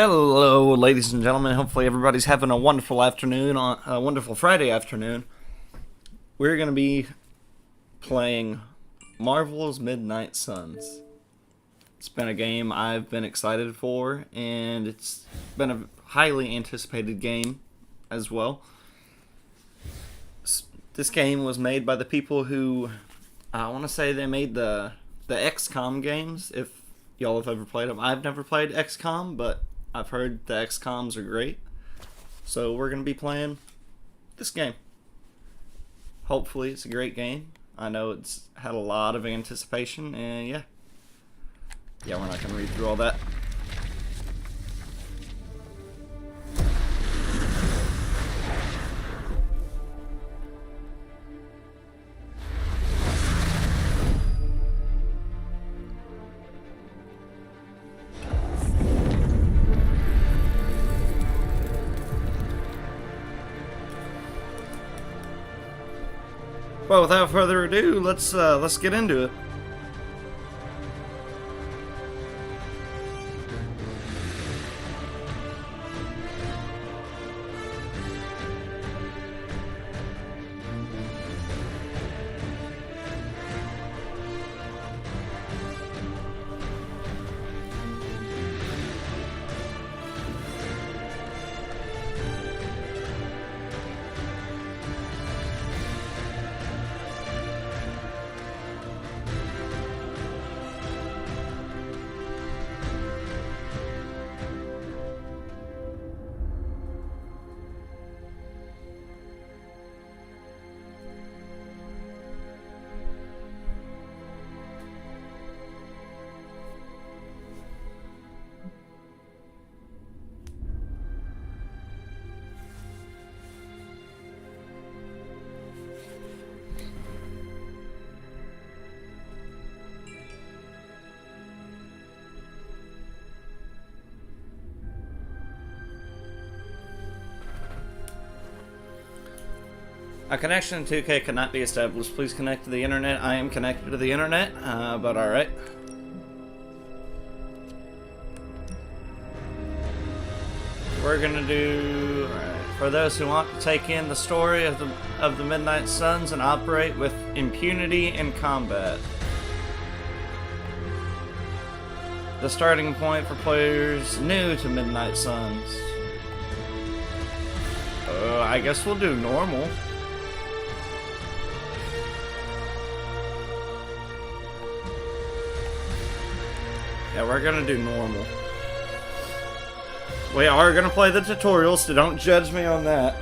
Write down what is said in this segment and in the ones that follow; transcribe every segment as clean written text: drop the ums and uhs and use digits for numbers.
Hello, ladies and gentlemen. Hopefully, everybody's having a wonderful afternoon, on a wonderful Friday afternoon. We're going to be playing Marvel's Midnight Suns. It's been a game I've been excited for, and it's been a highly anticipated game as well. This game was made by the people who, I want to say they made the XCOM games, if y'all have ever played them. I've never played XCOM, but I've heard the XCOMs are great. So we're going to be playing this game. Hopefully it's a great game. I know it's had a lot of anticipation, and yeah, we're not going to read through all that. Well, without further ado, let's get into it. A connection to 2K cannot be established. Please connect to the internet. I am connected to the internet, but alright. We're gonna do... Alright. For those who want to take in the story of the Midnight Suns and operate with impunity in combat. The starting point for players new to Midnight Suns. I guess we'll do normal. Yeah, we're gonna do normal. We are gonna play the tutorial, so don't judge me on that.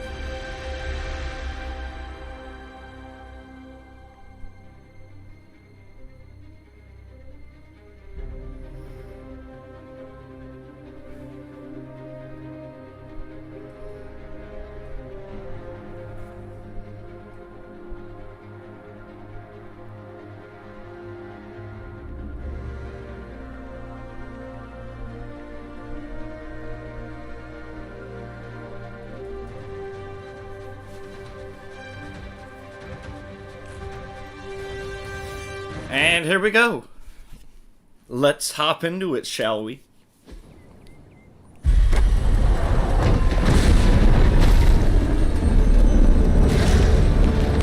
And here we go. Let's hop into it, shall we?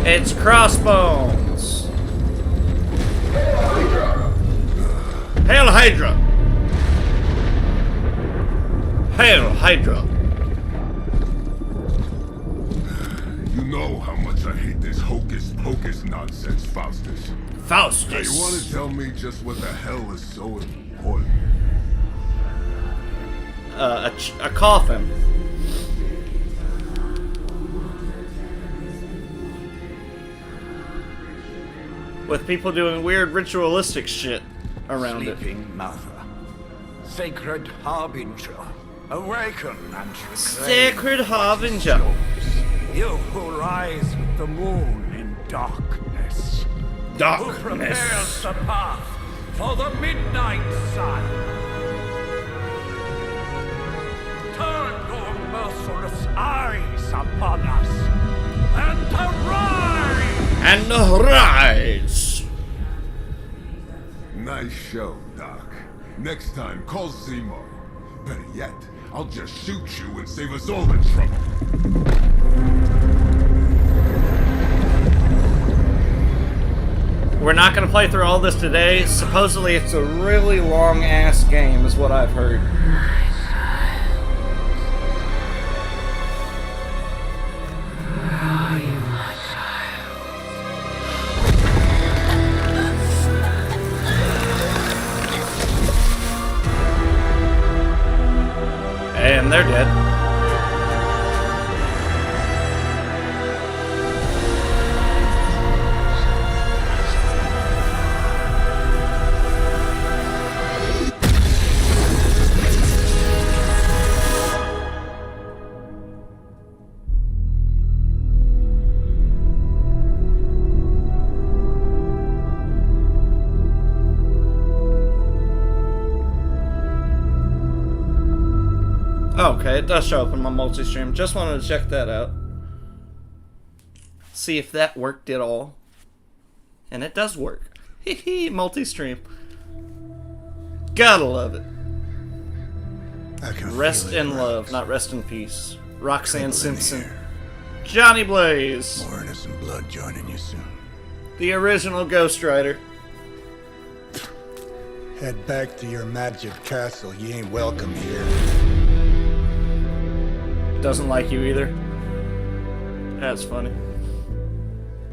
It's Crossbones. Hail Hydra. Hail Hydra. You know how much I hate this hocus pocus nonsense, Faustus. Faustus. Now you want to tell me just what the hell is so important? A coffin. With people doing weird ritualistic shit around Sleeping it. Mother, Sacred Harbinger, awaken and reclaim Sacred Harbinger. You who rise with the moon in darkness. Who prepares the path for the midnight sun. Turn your merciless eyes upon us and arise! And arise! Nice show, Doc. Next time, call Seymour. Better yet, I'll just shoot you and save us all the trouble. We're not gonna play through all this today. Supposedly it's a really long ass game is what I've heard. And they're dead. Okay, it does show up in my multi-stream. Just wanted to check that out. See if that worked at all. And it does work. Hehe, multi-stream. Gotta love it. Rest in love, not rest in peace. Roxanne Simpson. Johnny Blaze. More innocent blood joining you soon. The original Ghost Rider. Head back to your magic castle. You ain't welcome here. Doesn't like you either. That's funny.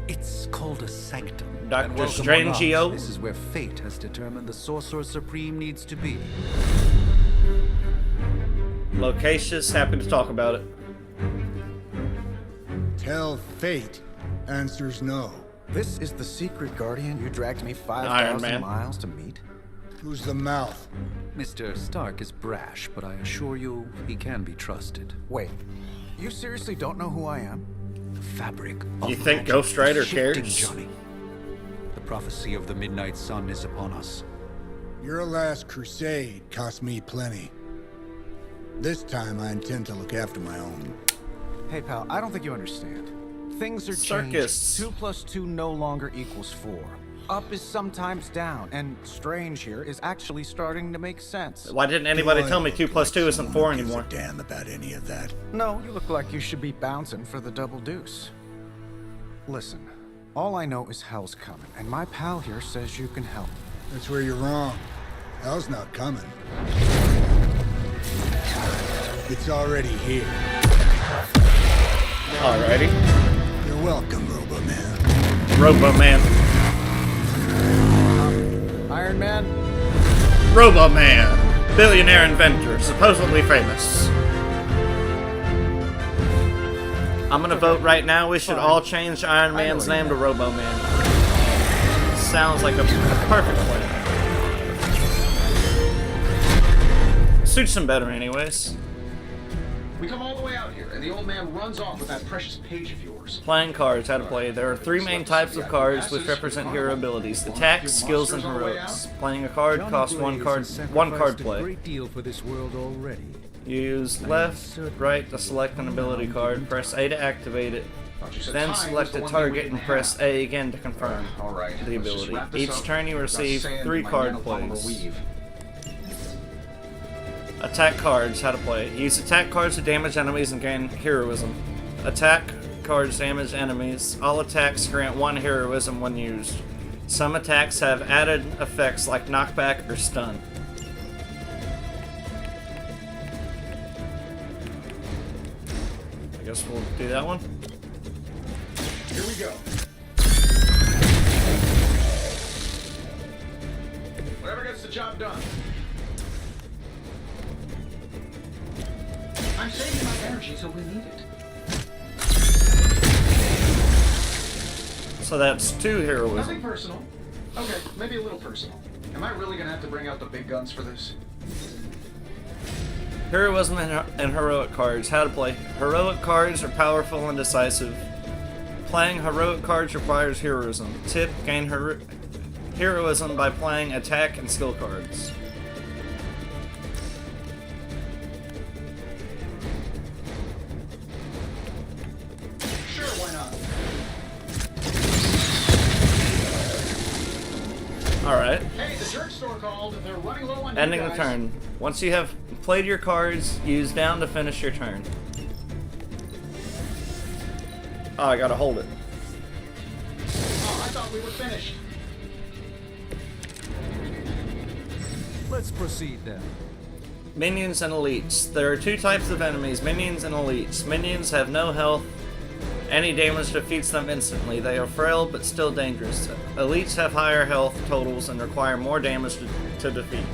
It's called a sanctum. Dr. And welcome Strangio. or not, this is where fate has determined the Sorcerer Supreme needs to be. Locacious, happy to talk about it. Tell fate. Answers no. This is the secret guardian you dragged me Iron 5,000 Man. miles to meet? Who's the mouth? Mr. Stark is brash, but I assure you, he can be trusted. Wait, you seriously don't know who I am? The fabric You of think magic Ghost Rider is shifting, cares? Johnny. The prophecy of the Midnight Sun is upon us. Your last crusade cost me plenty. This time I intend to look after my own. Hey pal, I don't think you understand. Things are Circus. changing. 2 plus 2 no longer equals 4. Up is sometimes down, and Strange here is actually starting to make sense. Why didn't anybody Do I tell me look 2 plus like 2 isn't someone 4 who gives anymore? a damn about any of that. No, you look like you should be bouncing for the double deuce. Listen, all I know is hell's coming, and my pal here says you can help. That's where you're wrong. Hell's not coming. It's already here. Alrighty. You're welcome, Robo-Man. Robo-Man. Iron Man? Robo-Man. Billionaire inventor, supposedly famous. I'm gonna vote right now. We should all change Iron Man's name to Robo-Man. Sounds like a perfect plan. Suits him better anyways. We come all the way out here, and the old man runs off with that precious page of yours. Playing cards, how to play. There are 3 main types of cards which represent hero abilities: attacks, skills, and heroics. Playing a card costs one card play. Great deal for this world already. Use left, right to select an ability card. Press A to activate it. Then select a target and press A again to confirm the ability. Each turn you receive 3 card plays. Attack cards, how to play. Use attack cards to damage enemies and gain heroism. Attack cards damage enemies. All attacks grant 1 heroism when used. Some attacks have added effects like knockback or stun. I guess we'll do that one. Here we go. Whatever gets the job done. I'm saving my energy till we need it. So that's 2 heroism. Nothing personal. Okay, maybe a little personal. Am I really gonna have to bring out the big guns for this? Heroism and heroic cards. How to play. Heroic cards are powerful and decisive. Playing heroic cards requires heroism. Tip: gain heroism by playing attack and skill cards. Sure, why not? Alright. Hey, the jerks store called. They're running low on Ending you the guys. turn. Once you have played your cards, use down to finish your turn. Oh, I gotta hold it. Oh, I thought we were finished. Let's proceed then. Minions and elites. There are two types of enemies, minions and elites. Minions have no health. Any damage defeats them instantly. They are frail but still dangerous. Elites have higher health totals and require more damage to defeat.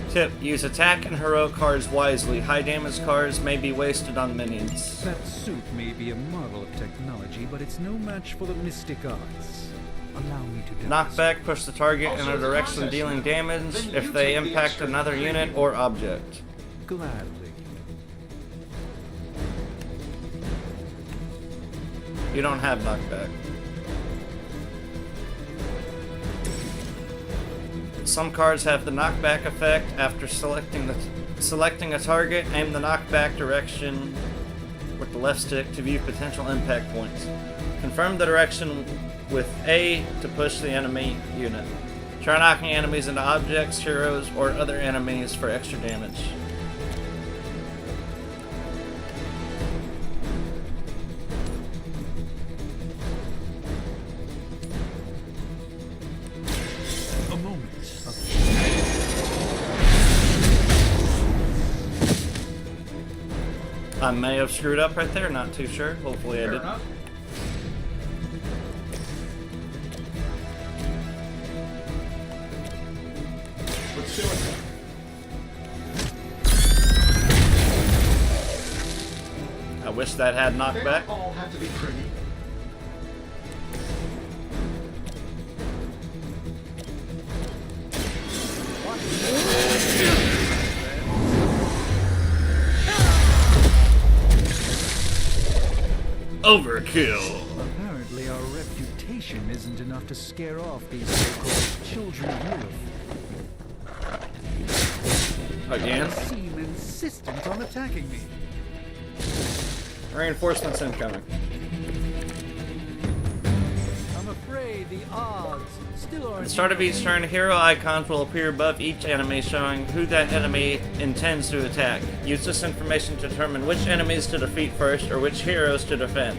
Tip: use attack and heroic cards wisely. High damage cards may be wasted on minions. That suit may be a marvel of technology, but it's no match for the mystic arts. Allow me to demonstrate. Knockback: push the target in a direction dealing damage if they impact another unit or object. Gladly. You don't have knockback. Some cards have the knockback effect. After selecting a target, aim the knockback direction with the left stick to view potential impact points. Confirm the direction with A to push the enemy unit. Try knocking enemies into objects, heroes, or other enemies for extra damage. A moment of I may have screwed up right there, not too sure. Hopefully I Fair didn't. enough. Let's do it. I wish that had They knockback. don't all have to be pretty. Overkill. Apparently our reputation isn't enough to scare off these so-called children of Lilith. Again. They seem insistent on attacking me. Reinforcements incoming. I'm afraid the odds still aren't... At the start of each turn, hero icons will appear above each enemy, showing who that enemy intends to attack. Use this information to determine which enemies to defeat first, or which heroes to defend.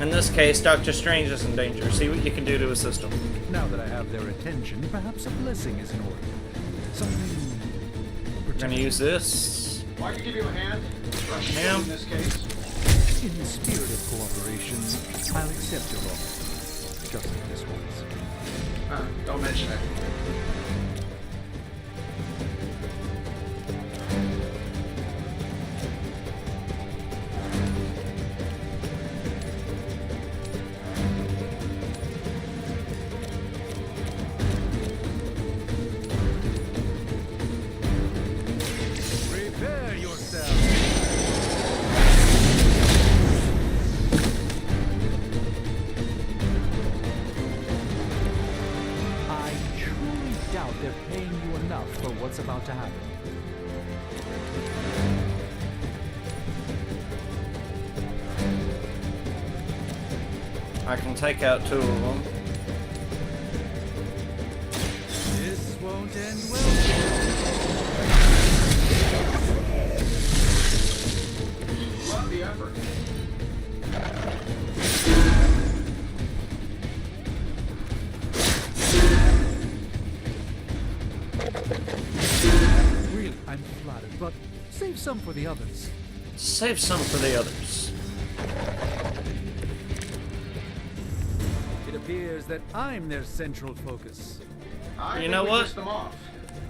In this case, Doctor Strange is in danger. See what you can do to assist him. Now that I have their attention, perhaps a blessing is in order. Something... We're gonna use this. Why don't you give you a hand? Rush Ma'am. in this case. In the spirit of cooperation, I'll accept your offer. Just like this once. Don't mention it. Prepare yourself! I truly doubt they're paying you enough for what's about to happen. I can take out two of them. This won't end well. Love the effort. Really, I'm flattered, but save some for the others. Save some for the others. It appears that I'm their central focus. I You think know we what? pissed them off.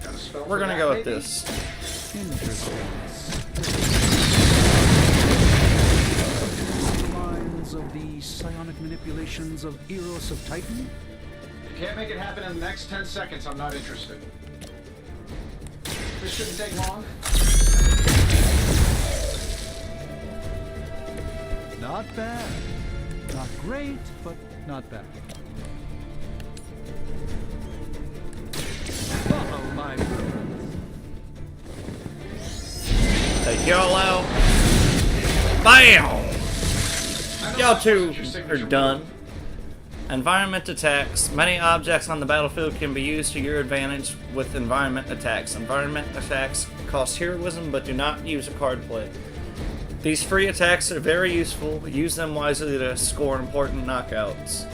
Got a spell We're for gonna that, go with maybe? this. Interesting. Lines of the psionic manipulations of Eros of Titan? You can't make it happen in the next 10 seconds. I'm not interested. This shouldn't take long. Not bad. Not great, but not bad. Follow my movements. Take y'all out. Bam! I know Y'all that two wasn't your are signature done. move. Environment attacks. Many objects on the battlefield can be used to your advantage with environment attacks. Environment attacks cost heroism but do not use a card play. These free attacks are very useful. Use them wisely to score important knockouts.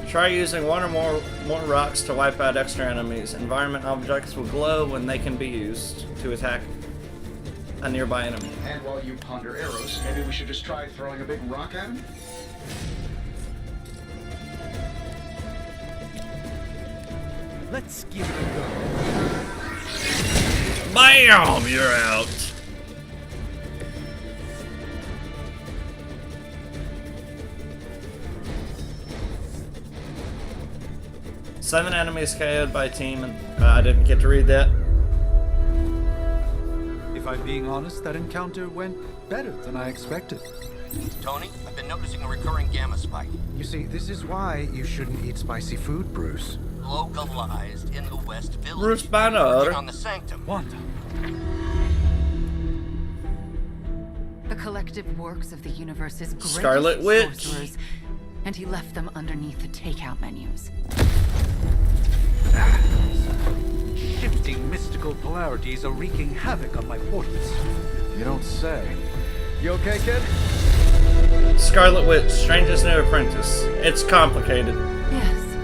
Try using one or more rocks to wipe out extra enemies. Environment objects will glow when they can be used to attack a nearby enemy. And while you ponder arrows, maybe we should just try throwing a big rock at him? Let's give it a go. BAM! You're out. Seven enemies KO'd by team, and I didn't get to read that. If I'm being honest, that encounter went better than I expected. Tony, I've been noticing a recurring gamma spike. You see, this is why you shouldn't eat spicy food, Bruce. Localized in the West Village. Bruce Banner. Working on the Sanctum. Wanda. The collective works of the universe's greatest Scarlet Witch. sorcerers, and he left them underneath the takeout menus. Shifting mystical polarities are wreaking havoc on my portals. You don't say. You okay, kid? Scarlet Witch, Strange's New Apprentice. It's complicated. Yes.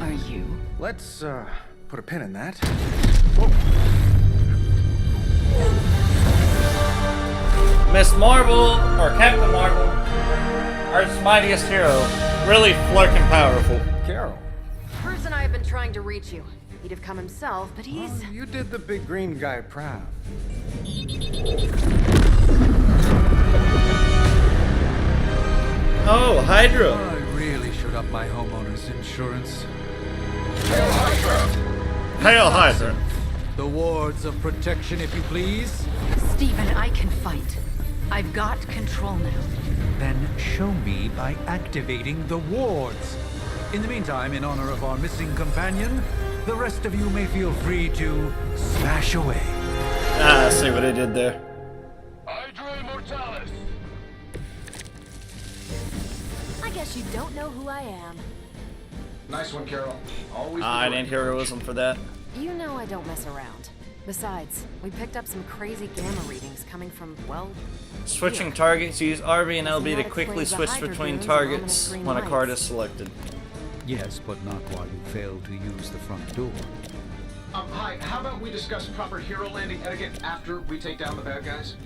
Are you? Let's, put a pin in that. Miss Marvel, or Captain Marvel, Earth's mightiest hero. Really flerking powerful. Carol. Bruce and I have been trying to reach you. He'd have come himself, but he's... Oh, you did the big green guy proud. Oh, Hydra. I really should up my homeowner's insurance. Hail Hydra. The wards of protection, if you please. Stephen, I can fight. I've got control now. Then show me by activating the wards. In the meantime, in honor of our missing companion, the rest of you may feel free to smash away. Ah, I see what I did there. Hydra Immortalis! I guess you don't know who I am. Nice one, Carol. Always. I didn't heroism for that. You know I don't mess around. Besides, we picked up some crazy gamma readings coming from, well... Switching here. targets, use RB and LB to that quickly explains the switch Hydra between runes and ominous targets green when a card lights. is selected. Yes, but not while you fail to use the front door. Hi, how about we discuss proper hero landing etiquette after we take down the bad guys?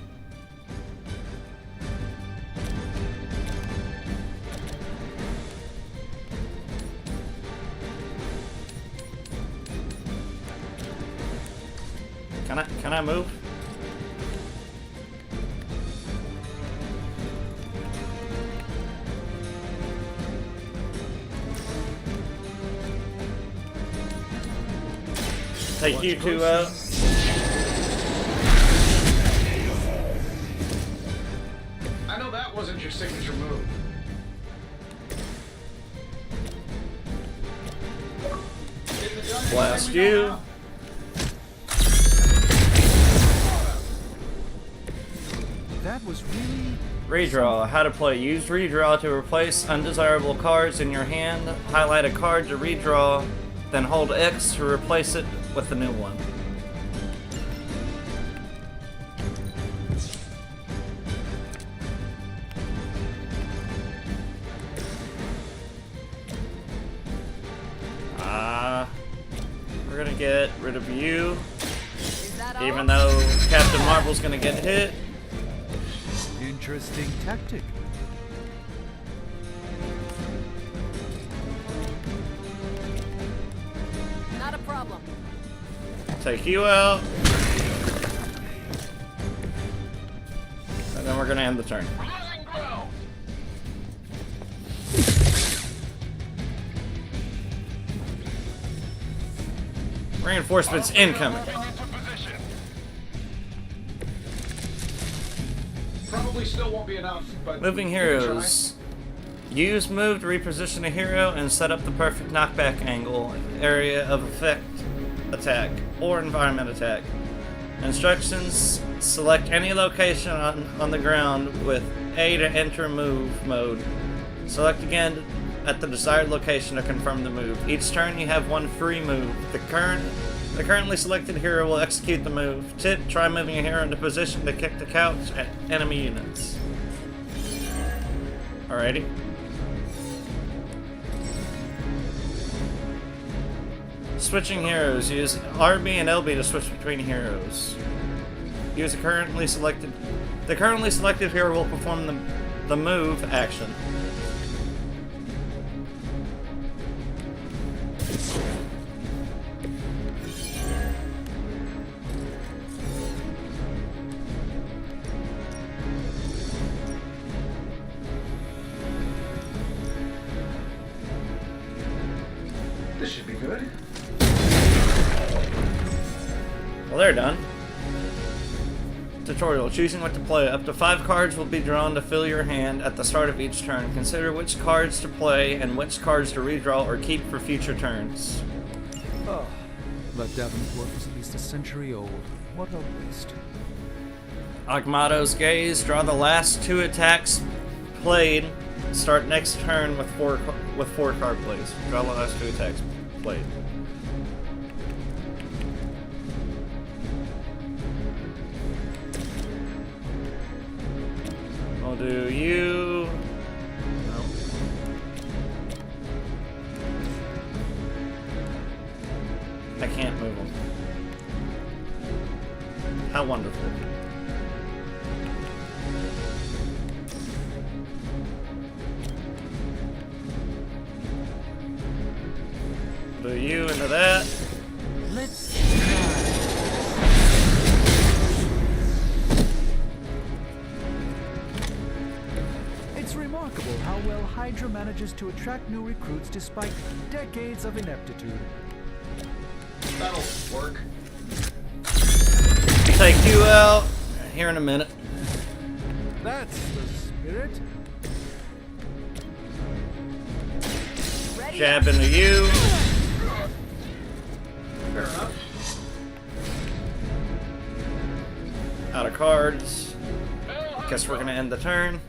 Can I move? Take you to I know that wasn't your signature move. blast you. That was really... Redraw. How to play. Use redraw to replace undesirable cards in your hand. Highlight a card to redraw, then hold X to replace it with a new one. We're gonna get rid of you, even though Captain Marvel's gonna get hit. Interesting tactic. Not a problem. Take you out. And then we're gonna end the turn. Reinforcements incoming. Probably still won't be enough, but... Moving we can heroes. Use move to reposition a hero and set up the perfect knockback angle, area of effect attack, or environment attack. Instructions: select any location on the ground with A to enter move mode. Select again at the desired location to confirm the move. Each turn you have one free move. The currently selected hero will execute the move. Tip, try moving a hero into position to kick the couch at enemy units. Alrighty. Switching heroes. Use RB and LB to switch between heroes. Use the currently selected hero will perform the move action. This should be good. Well, they're done. Tutorial. Choosing what to play. Up to 5 cards will be drawn to fill your hand at the start of each turn. Consider which cards to play and which cards to redraw or keep for future turns. Oh, that Davenport was at least a century old. What a waste. Agmado's Gaze. Draw the last 2 attacks played. Start next turn with 4 card plays. Draw the last 2 attacks played. I'll do you. No. I can't move them. How wonderful. Do you into that. Let's try. It's remarkable how well Hydra manages to attract new recruits despite decades of ineptitude. That'll work. Take you out here in a minute. That's the spirit. Jab into you. Fair enough. Out of cards. Guess we're gonna end the turn.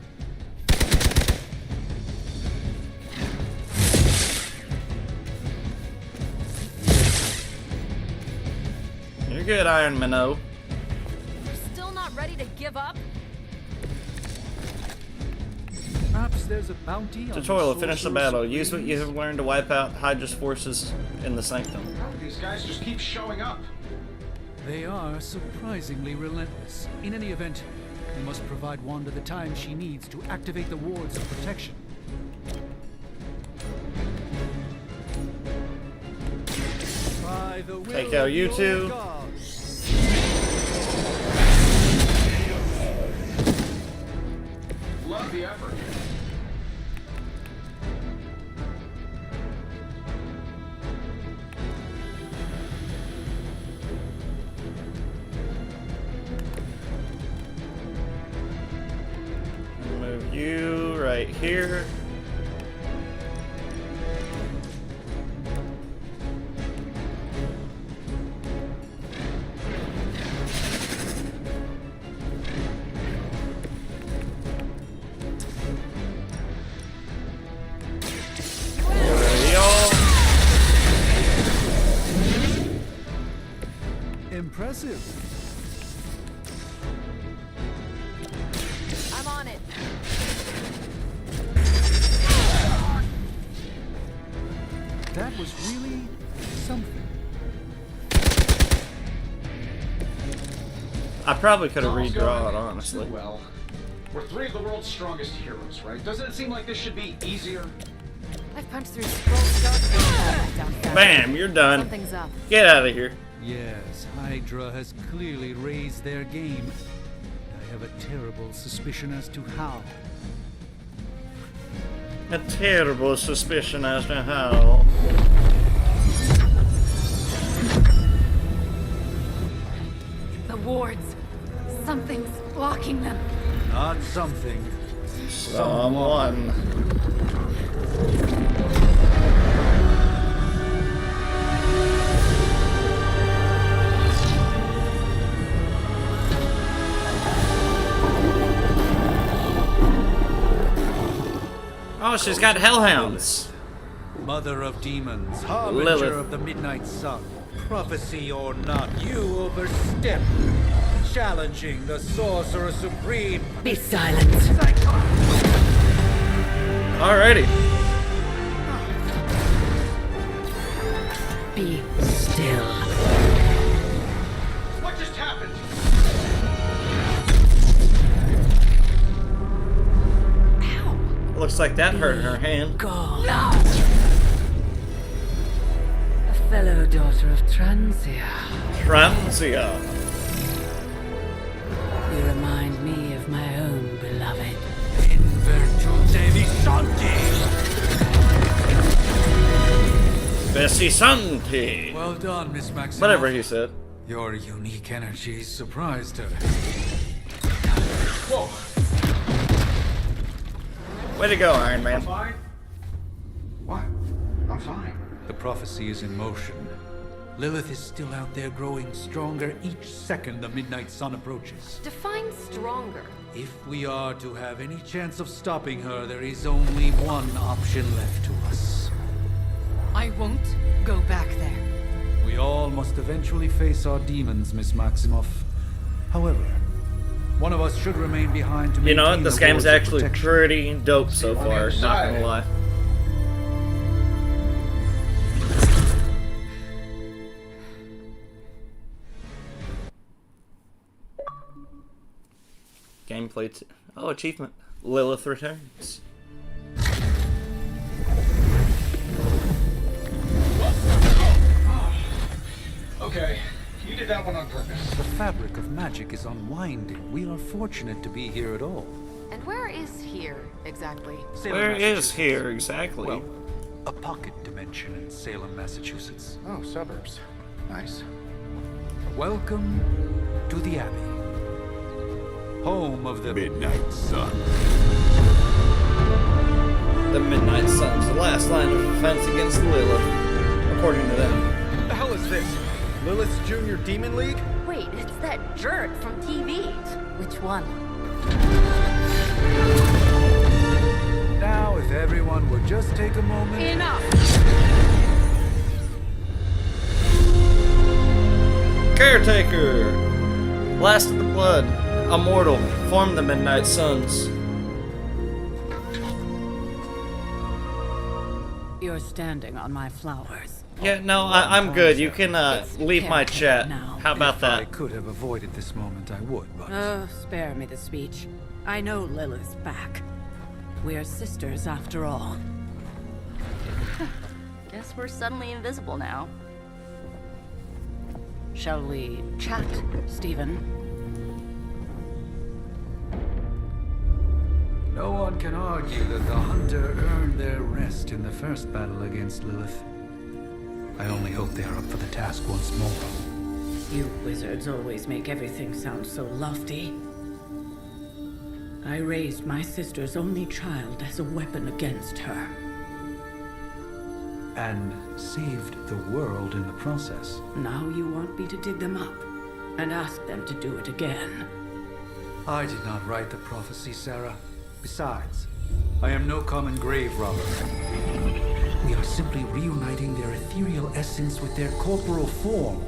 You're good, Iron Minnow. Still not ready to give up? Perhaps there's a bounty on Tutorial, finish the Sorcerer's battle. Use what you Supremes? have learned to wipe out Hydra's forces in the Sanctum. These guys just keep showing up. They are surprisingly relentless. In any event, we must provide Wanda the time she needs to activate the wards of protection. By the will Take out you of two. God. Love the effort. Move you right here. Impressive. I'm on it. That was really something. I probably could have It's almost redrawn, going honestly. too well. We're 3 of the world's strongest heroes, right? Doesn't it seem like this should be easier? I've punched through scrolls dark down fast. Bam, you're done. Something's up. Get out of here. Yes, Hydra has clearly raised their game. I have a terrible suspicion as to how. A terrible suspicion as to how. The wards. Something's blocking them. Not something. Someone. Oh Oh, she's got hellhounds. Mother of demons, harbinger Lilith. of the midnight sun. Prophecy or not, you overstep. Challenging the sorcerer supreme. Be silent. Alrighty. Be still. What just happened? Looks like that hurt her hand. God. A fellow daughter of Transia. Transia. You remind me of my own beloved. In virtute di Santi. Bessie Santi. Well done, Miss Maximoff. Whatever he said. Your unique energies surprised her. Whoa. Way to go, Iron Man. Fine? What? I'm fine. The prophecy is in motion. Lilith is still out there growing stronger each second the midnight sun approaches. Define stronger. If we are to have any chance of stopping her, there is only one option left to us. I won't go back there. We all must eventually face our demons, Miss Maximoff. However, one of us should remain behind to You know what? maintain This the game's wards of actually protection. pretty dope so far. Not gonna lie. Gameplay. Oh, achievement. Lilith returns. Okay, you did that one on purpose. The fabric of magic is unwinding. We are fortunate to be here at all. And where is here, exactly? Salem, Where is Massachusetts. here exactly? Well, a pocket dimension in Salem, Massachusetts. Oh, suburbs. Nice. Welcome to the Abbey. Home of the Midnight Sun. The Midnight Sun's the last line of defense against Lilith, according to them. What the hell is this? Lilith's Junior Demon League? Wait, it's that jerk from TV. Which one? Now, if everyone would just take a moment. Enough! Caretaker! Last of the Blood. Immortal. Form the Midnight Suns. You're standing on my flowers. Yeah, no, I'm good. You can leave my chat. Now. How about If I that? could have avoided this moment, I would, but... Oh, spare me the speech. I know Lilith's back. We're sisters after all. Guess we're suddenly invisible now. Shall we chat, Stephen? No one can argue that the Hunter earned their rest in the first battle against Lilith. I only hope they are up for the task once more. You wizards always make everything sound so lofty. I raised my sister's only child as a weapon against her. And saved the world in the process. Now you want me to dig them up and ask them to do it again. I did not write the prophecy, Sarah. Besides, I am no common grave robber. We are simply reuniting their ethereal essence with their corporal form.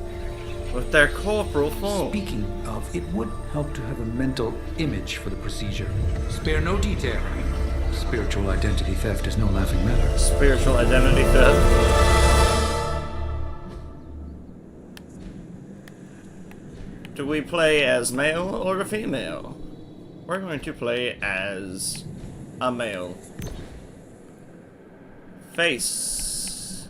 With their corporal form. Speaking of, it would help to have a mental image for the procedure. Spare no detail. Spiritual identity theft is no laughing matter. Spiritual identity theft. Do we play as male or a female? We're going to play as a male. Face.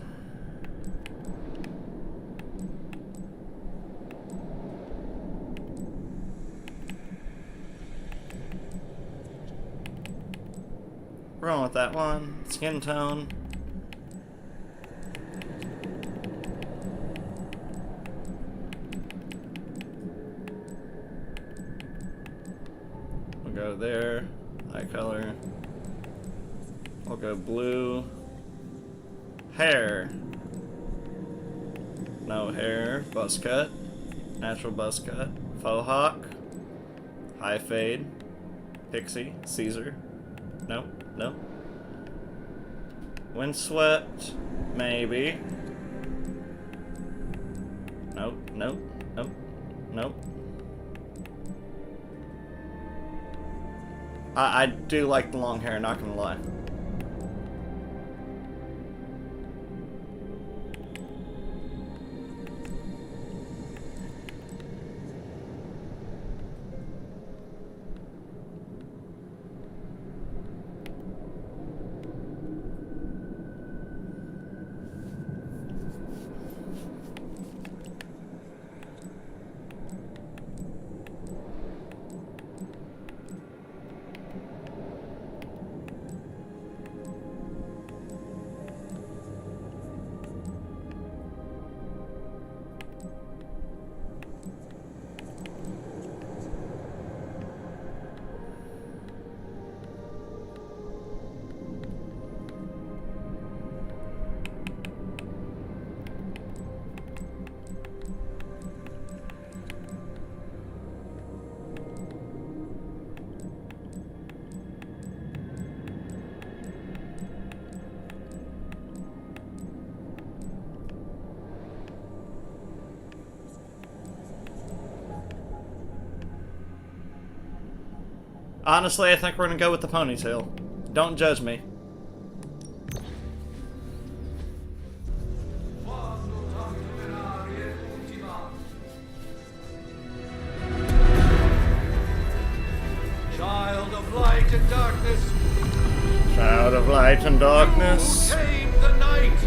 We're on with that one. Skin tone. We'll go there. Eye color. We'll go blue. Hair. No hair. Buzz cut. Natural buzz cut. Faux hawk. High fade. Pixie. Caesar. No. No. Windswept, maybe. Nope, nope, nope, nope. I do like the long hair, not gonna lie. Honestly, I think we're gonna go with the ponytail. Don't judge me. Child of light and darkness. Child of light and darkness. Who tame the night.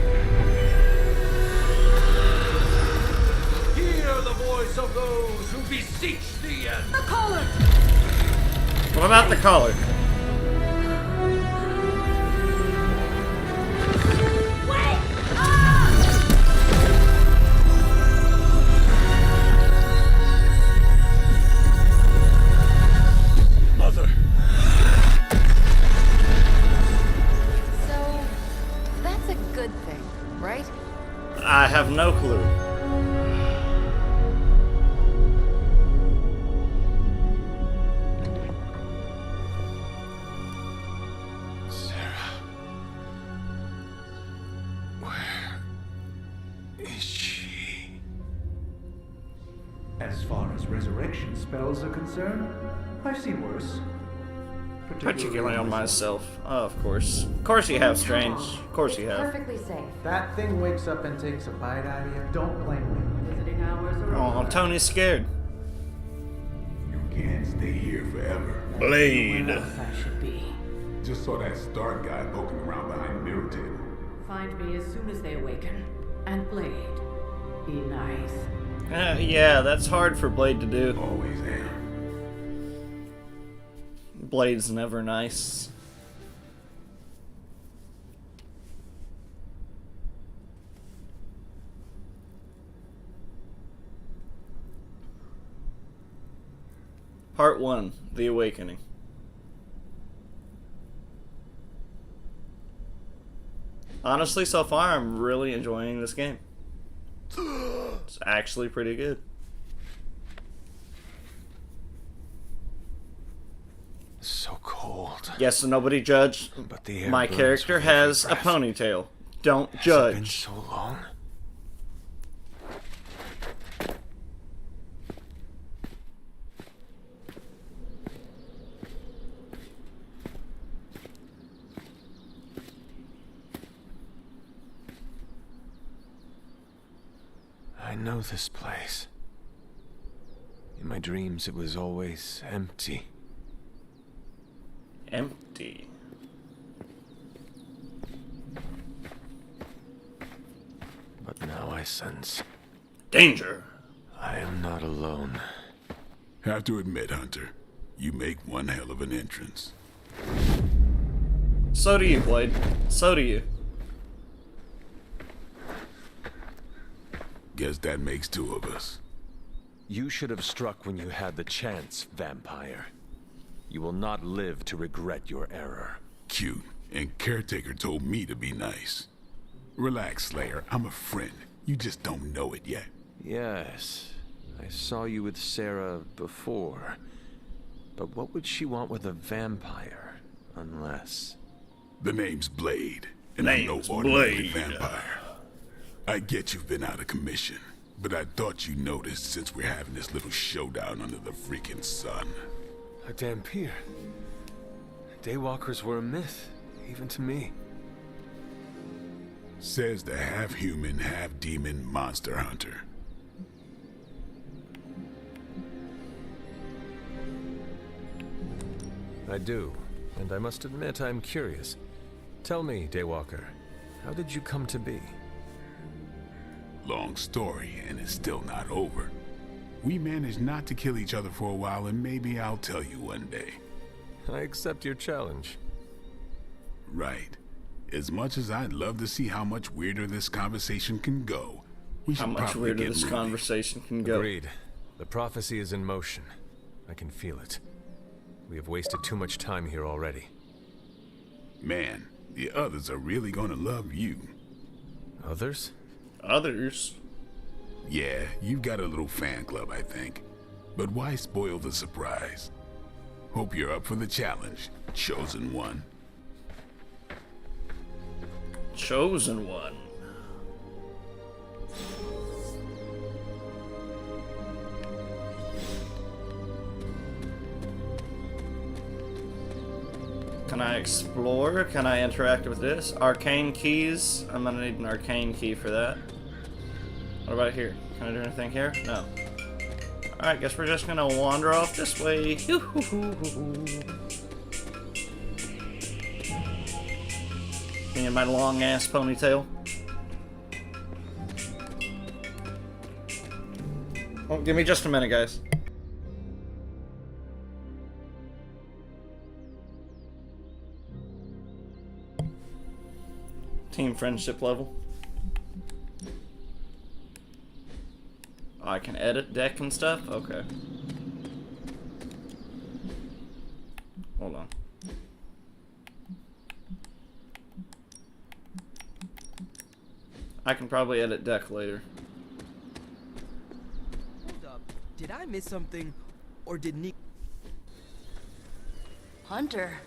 Hear the voice of those who beseech thee and The collar! What about the collar? Wait! Ah! Mother. So, that's a good thing, right? I have no clue. As far as resurrection spells are concerned, I've seen worse. Particularly on myself. Oh, of course. Of course you have, Strange. Of course you have. Perfectly safe. That thing wakes up and takes a bite out of you. Don't blame me. Visiting hours are Oh, over. Tony's scared. You can't stay here forever. Blade. Where else I should be. Just saw that Stark guy poking around behind the mirror table. Find me as soon as they awaken. And Blade, be nice. Yeah, that's hard for Blade to do. Always am. Blade's never nice. Part 1, The Awakening. Honestly, so far, I'm really enjoying this game. It's actually pretty good. So cold. Yes, so nobody judge. But the air My burns character with every has a breath. ponytail. Don't Has it been judge. so long? I know this place. In my dreams, it was always empty. Empty. But now I sense Danger. I am not alone. Have to admit, Hunter, you make one hell of an entrance. So do you, Blade. So do you. Guess that makes two of us. You should have struck when you had the chance, vampire. You will not live to regret your error. Cute. And Caretaker told me to be nice. Relax, Slayer. I'm a friend. You just don't know it yet. Yes, I saw you with Sarah before. But what would she want with a vampire? Unless... The name's Blade, And I'm no Name's ordinary Blade. vampire. I get you've been out of commission, but I thought you noticed since we're having this little showdown under the freaking sun. A Dhampir. Daywalkers were a myth, even to me. Says the half-human, half-demon monster hunter. I do, and I must admit I'm curious. Tell me, Daywalker, how did you come to be? Long story, and it's still not over. We managed not to kill each other for a while, and maybe I'll tell you one day. I accept your challenge. Right. As much as I'd love to see how much weirder this conversation can go, we should How much probably weirder get this moving. conversation can go. Agreed. The prophecy is in motion. I can feel it. We have wasted too much time here already. Man, the others are really gonna love you. Others? Others? Yeah, you've got a little fan club, I think. But why spoil the surprise? Hope you're up for the challenge, Chosen One. Chosen One. Can I explore? Can I interact with this? Arcane keys? I'm gonna need an arcane key for that. What about here? Can I do anything here? No. Alright, guess we're just gonna wander off this way. Me and my long ass ponytail. Oh, give me just a minute, guys. Team friendship level. Oh, I can edit deck and stuff? Okay. Hold on. I can probably edit deck later. Hold up. Did I miss something? Or did Nick... Hunter.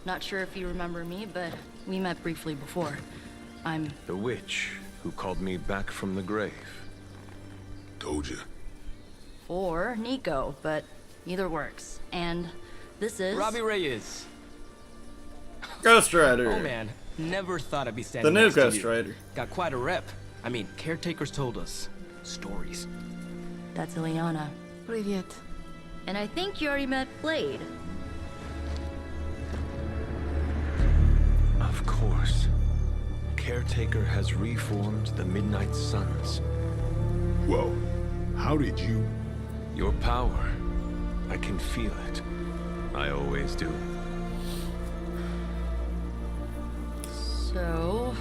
Not sure if you remember me, but we met briefly before. I'm... The witch who called me back from the grave. Told you. Or Nico, but either works. And this is... Robbie Reyes. Ghost Rider. Oh man, never thought I'd be standing The new next to Ghost you. Rider. Got quite a rep. I mean, caretakers told us. Stories. That's Ileana. Привет. And I think you already met Blade. Of course. Caretaker has reformed the Midnight Suns. Whoa, how did you... Your power. I can feel it. I always do. So,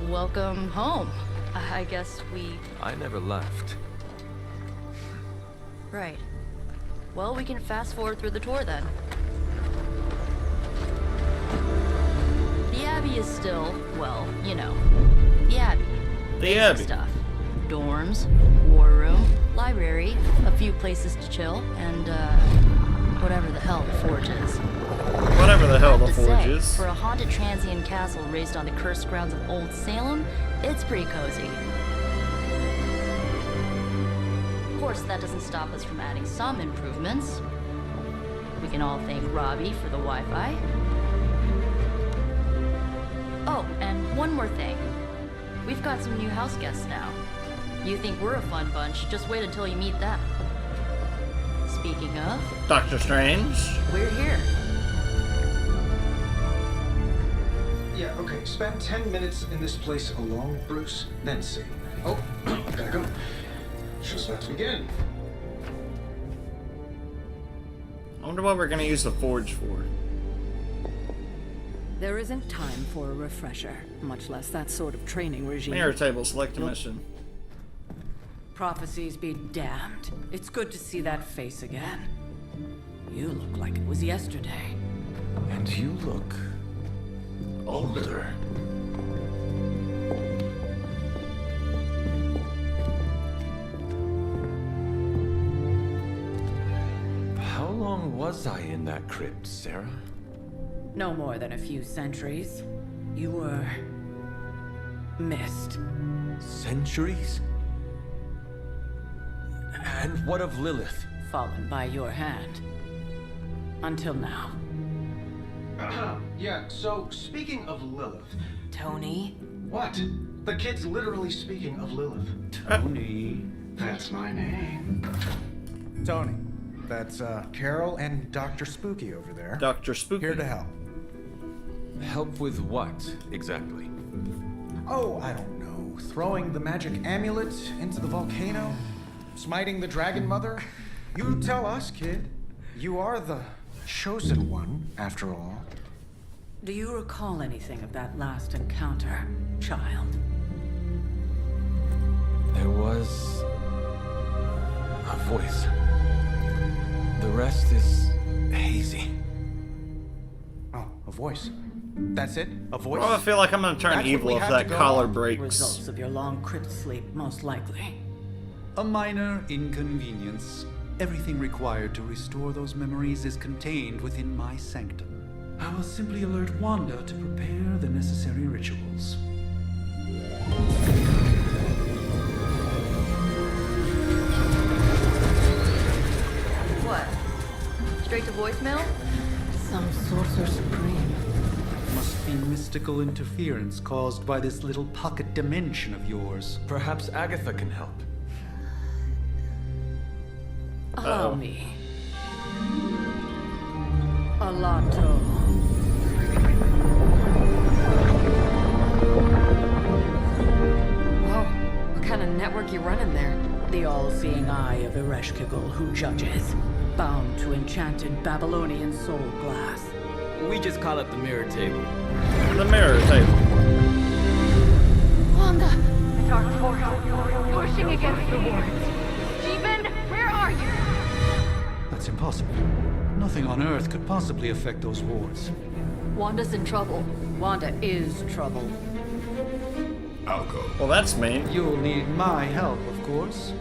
welcome home. I guess we... I never left. Right. Well, we can fast forward through the tour then. The Abbey is still, well, you know, the Abbey. The Basic Abbey. stuff. Dorms, war room, library, a few places to chill, and, whatever the hell the Forge is. Whatever the hell the To Forge say, is. for a haunted transient castle raised on the cursed grounds of Old Salem, it's pretty cozy. Of course, that doesn't stop us from adding some improvements. We can all thank Robbie for the Wi-Fi. Oh, and one more thing. We've got some new house guests now. You think we're a fun bunch, just wait until you meet them. Speaking of... Doctor Strange. We're here. Yeah, okay. Spend 10 minutes in this place alone, Bruce, then see. Oh, gotta go. Show's about to begin. I wonder what we're gonna use the Forge for. There isn't time for a refresher, much less that sort of training regime. Mirror table, select a mission. Prophecies be damned. It's good to see that face again. You look like it was yesterday. And you look... older. How long was I in that crypt, Sarah? No more than a few centuries. You were missed. Centuries? And what of Lilith? Fallen by your hand. Until now. Yeah, so speaking of Lilith. Tony? What? The kid's literally speaking of Lilith. Tony. That's my name. Tony, that's Carol and Dr. Spooky over there. Dr. Spooky. Here to help. Help with what, exactly? Oh, I don't know. Throwing the magic amulet into the volcano? Smiting the Dragon Mother? You tell us, kid. You are the chosen one, after all. Do you recall anything of that last encounter, child? There was a voice. The rest is hazy. Oh, a voice. That's it? A voice? Well, I feel like I'm gonna turn That's evil what we if have that to go collar on. breaks. Results of your long crypt sleep, most likely. A minor inconvenience. Everything required to restore those memories is contained within my sanctum. I will simply alert Wanda to prepare the necessary rituals. What? Straight to voicemail? Some sorcerer supreme. Must be mystical interference caused by this little pocket dimension of yours. Perhaps Agatha can help. Allow me. Alato. Whoa, what kind of network you running there? The all-seeing eye of Ereshkigal who judges. Bound to enchanted Babylonian soul glass. We just call it the mirror table. The mirror table. Wanda! The dark force pushing against the wards. Stephen, where are you? That's impossible. Nothing on Earth could possibly affect those wards. Wanda's in trouble. Wanda is trouble. I'll go. Well, that's mean. You'll need my help, of course.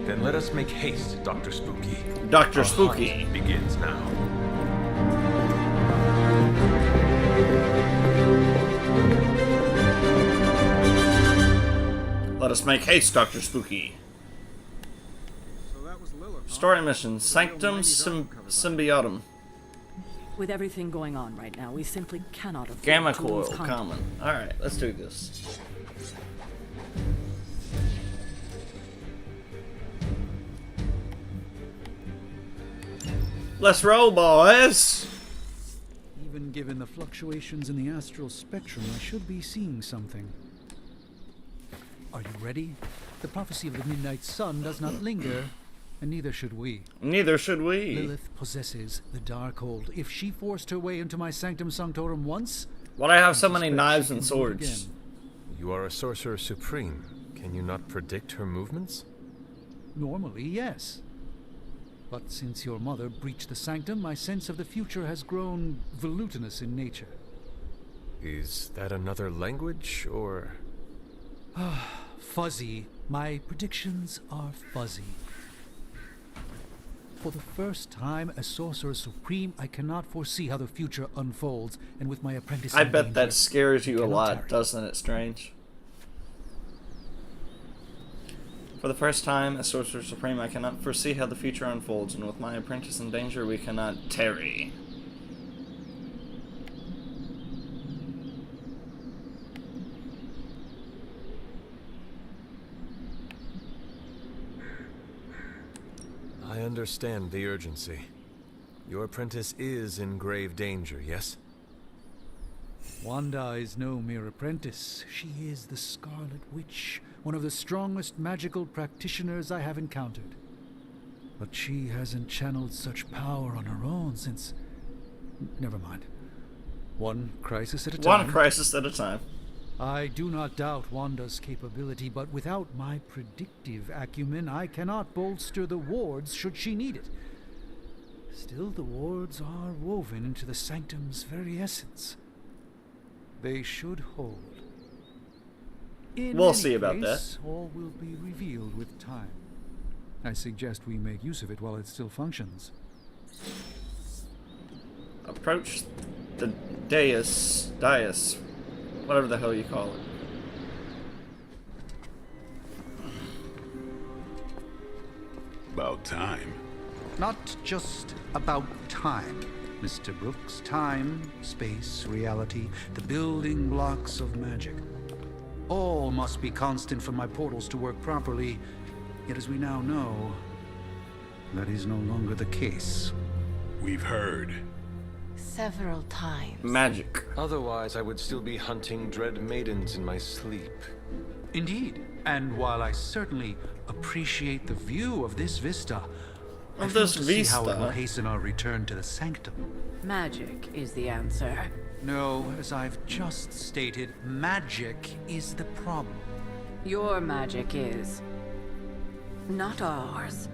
Then let us make haste, Dr. Spooky. Dr. Our Spooky. hunt begins now. Let us make haste, Dr. Spooky. Story mission: Sanctum Symbiotum. With everything going on right now, we simply cannot afford Gamma to coil lose contact. common. Alright, let's do this. Let's roll, boys! Even given the fluctuations in the astral spectrum, I should be seeing something. Are you ready? The prophecy of the Midnight Sun does not linger, and neither should we. Neither should we. Lilith possesses the Darkhold. If she forced her way into my Sanctum Sanctorum once... Why'd I have so many knives and swords? You are a sorcerer supreme. Can you not predict her movements? Normally, yes. But since your mother breached the sanctum, my sense of the future has grown volutinous in nature. Is that another language, or...? Fuzzy. My predictions are fuzzy. For the first time as Sorcerer Supreme, I cannot foresee how the future unfolds, and with my apprentice... I bet that danger, scares you a cannot lot, tarry. doesn't it, Strange? For the first time as Sorcerer Supreme, I cannot foresee how the future unfolds, and with my apprentice in danger, we cannot tarry. I understand the urgency. Your apprentice is in grave danger, yes? Wanda is no mere apprentice. She is the Scarlet Witch, one of the strongest magical practitioners I have encountered. But she hasn't channeled such power on her own since... Never mind. One crisis at a time. One crisis at a time. I do not doubt Wanda's capability, but without my predictive acumen, I cannot bolster the wards should she need it. Still, the wards are woven into the sanctum's very essence. They should hold. In We'll any see about case, all will be revealed with time. I suggest we make use of it while it still functions. Approach the dais, whatever the hell you call it. About time. Not just about time, Mr. Brooks. Time, space, reality, the building blocks of magic. All must be constant for my portals to work properly. Yet as we now know, that is no longer the case. We've heard. Several times. Magic. Otherwise, I would still be hunting dread maidens in my sleep. Indeed. And while I certainly appreciate the view of this vista, I fail to see how it will hasten our return to the sanctum. Magic is the answer. No, as I've just stated, magic is the problem. Your magic is. Not ours.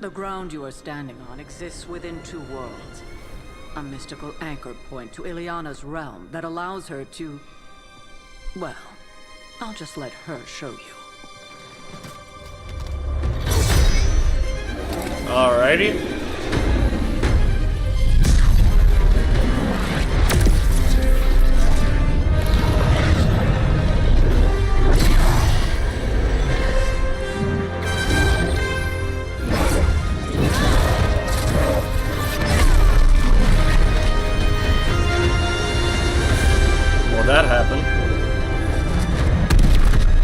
The ground you are standing on exists within two worlds. A mystical anchor point to Ileana's realm that allows her to... Well, I'll just let her show you. Alrighty. That happened.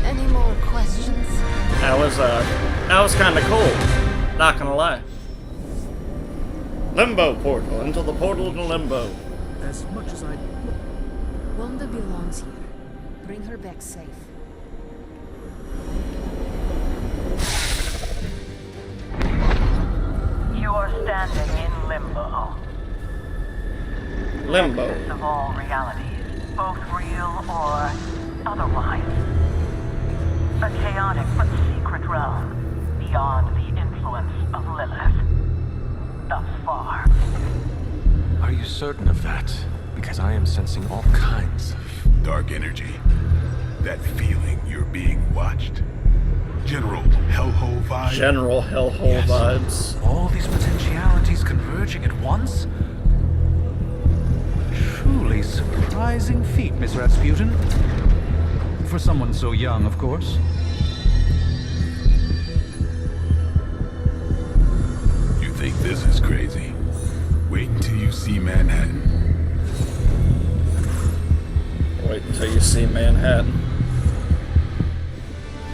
Any more questions? That was kind of cool. Not gonna lie. Limbo portal into the portal to Limbo. As much as I. Wanda belongs here. Bring her back safe. You are standing in limbo. Limbo. Nexus of all realities. Both real or otherwise. A chaotic but secret realm beyond the influence of Lilith. Thus far. Are you certain of that? Because I am sensing all kinds of... Dark energy. That feeling you're being watched. General hellhole vibes. General hellhole vibes. All these potentialities converging at once? Truly surprising feat, Miss Rasputin. For someone so young, of course. You think this is crazy? Wait until you see Manhattan. Wait until you see Manhattan.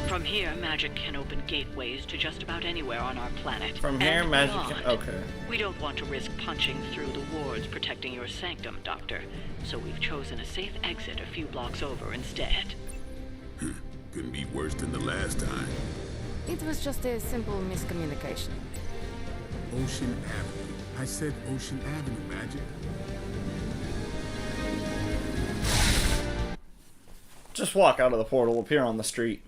From here, magic can open gateways to just about anywhere on our planet. From here, and magic beyond. can... Okay. We don't want to risk punching through the wards protecting your sanctum, Doctor. So we've chosen a safe exit a few blocks over instead. Couldn't be worse than the last time. It was just a simple miscommunication. Ocean Avenue. I said Ocean Avenue, Magic. Just walk out of the portal, appear on the street.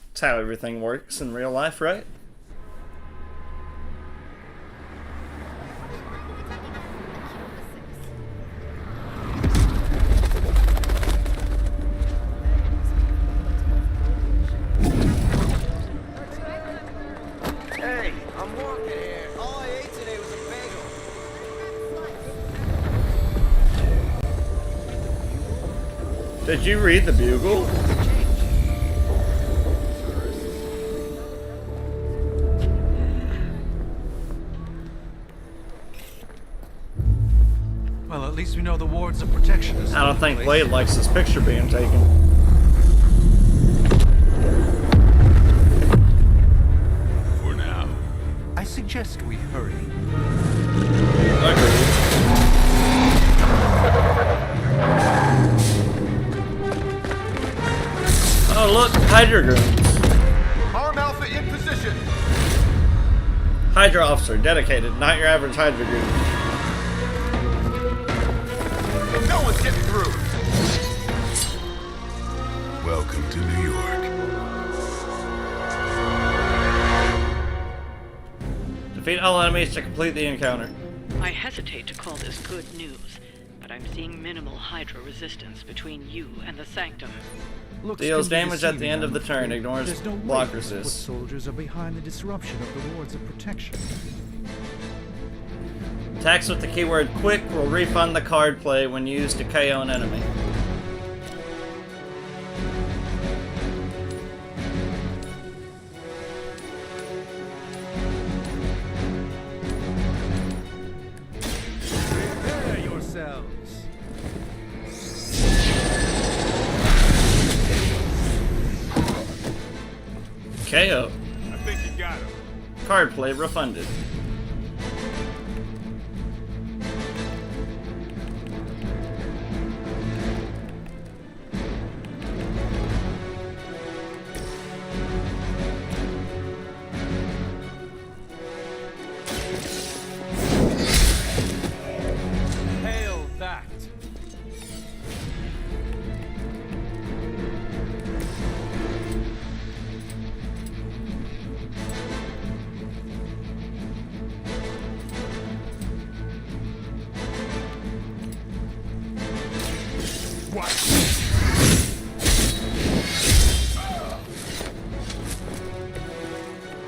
That's how everything works in real life, right? Hey, I'm walking here. All I ate today was a bagel. Did you read the Bugle? Well, at least we know the wards of protection is... I don't think Blade likes his picture being taken. For now. I suggest we hurry. Oh look, Hydra goons. Arm Alpha in position. Hydra officer, dedicated, not your average Hydra goon. No one's getting through. Welcome to New York. Defeat all enemies to complete the encounter. I hesitate to call this good news, but I'm seeing minimal Hydra resistance between you and the Sanctum. Deals damage at the end of the turn, ignores There's no block way resist. What soldiers are behind the disruption of the wards of protection. Attacks with the keyword quick will refund the card play when used to KO an enemy. KO. I think you got him. Card play refunded. Hail that.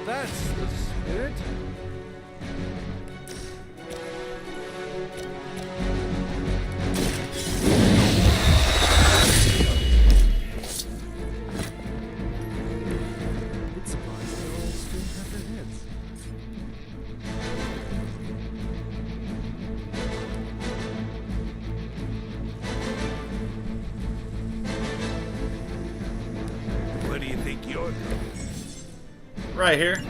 That's the spirit. Bit surprised they all still have their heads. Where do you think you're going? Right here.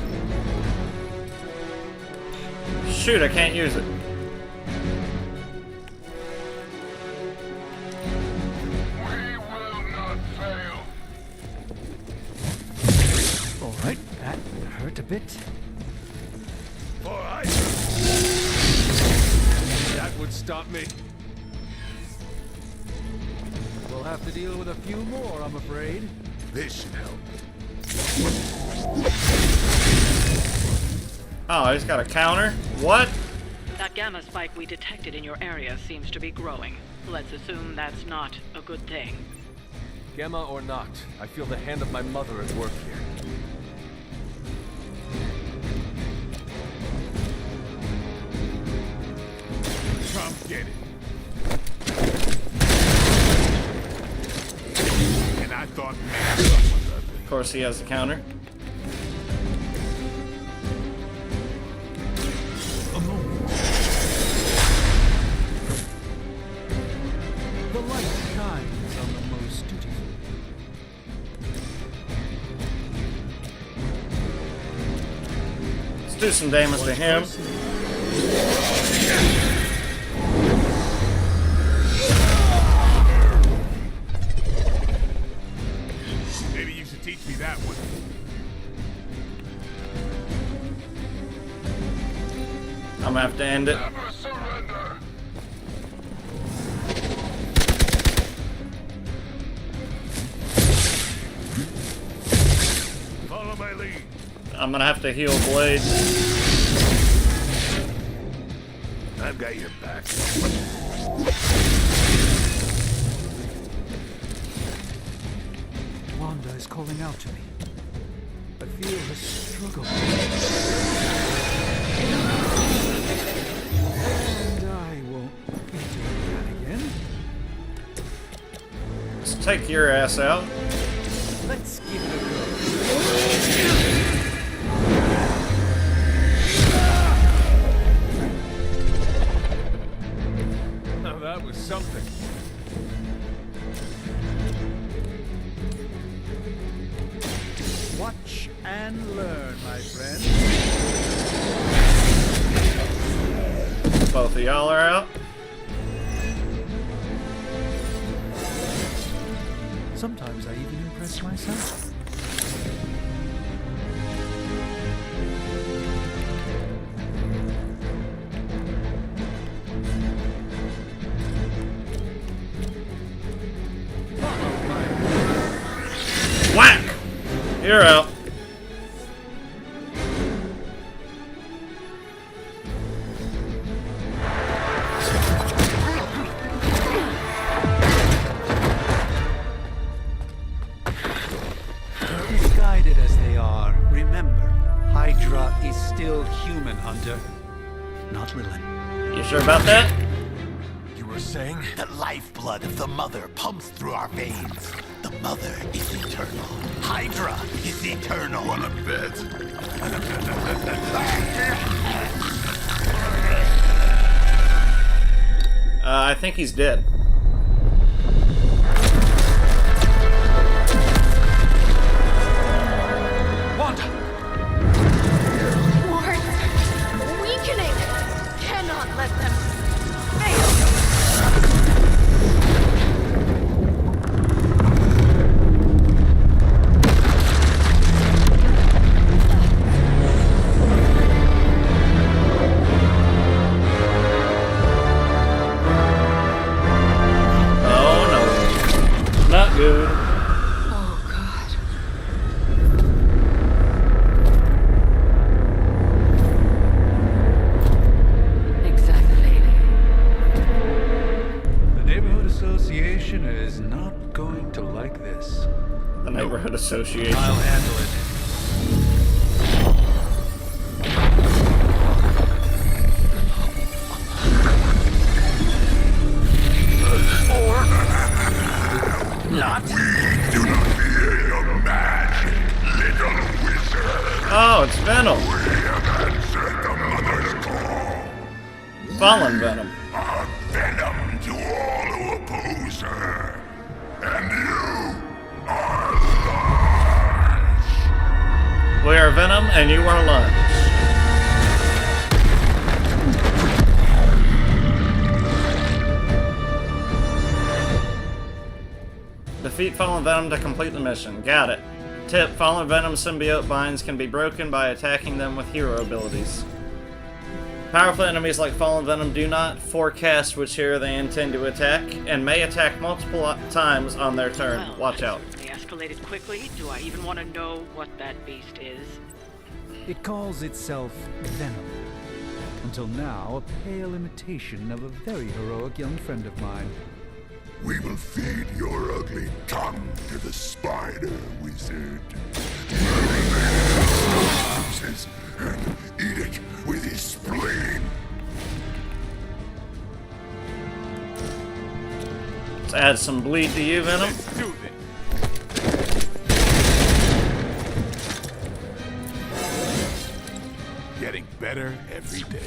Shoot, I can't use it. Alright, that hurt a bit. Alright. That would stop me. We'll have to deal with a few more, I'm afraid. This should help. Oh, I just got a counter? What? That gamma spike we detected in your area seems to be growing. Let's assume that's not a good thing. Gamma or not, I feel the hand of my mother at work here. Come get it. And I thought maybe that was ugly. Of course, he has a counter. The light shines on the most dutiful. Let's do some damage to him. Maybe you should teach me that one. I'm gonna have to end it. Never surrender. Follow my lead. I'm gonna have to heal Blade. I've got your back. Wanda is calling out to me. I feel her struggle. And I won't be doing that again. Let's take your ass out. Let's give it a go. Now that was something. Watch and learn, my friend. Both of y'all are out. Sometimes I even impress myself. Whack! You're out. Misguided as they are, remember, Hydra is still human, Hunter. Not Lilin. You sure about that? You were saying? The lifeblood of the Mother pumps through our veins. The Mother is eternal. Hydra is eternal. Wanna bet? I think he's dead. Association. I'll handle it. Not. We do not fear your magic, little wizard. Oh, it's Venom. We have answered the mother's call. Fallen Venom. Are venom to all who oppose her. And you are lunch. We are Venom, and you are lunch. Defeat Fallen Venom to complete the mission. Got it. Tip, Fallen Venom symbiote binds can be broken by attacking them with hero abilities. Powerful enemies like Fallen Venom do not forecast which hero they intend to attack, and may attack multiple times on their turn. Well, Watch out. They escalated quickly. Do I even want to know what that beast is? It calls itself Venom. Until now, a pale imitation of a very heroic young friend of mine. We will feed your ugly tongue to the spider wizard. And eat it with his spleen. Let's add some bleed to you, Venom. Let's do this. Getting better every day.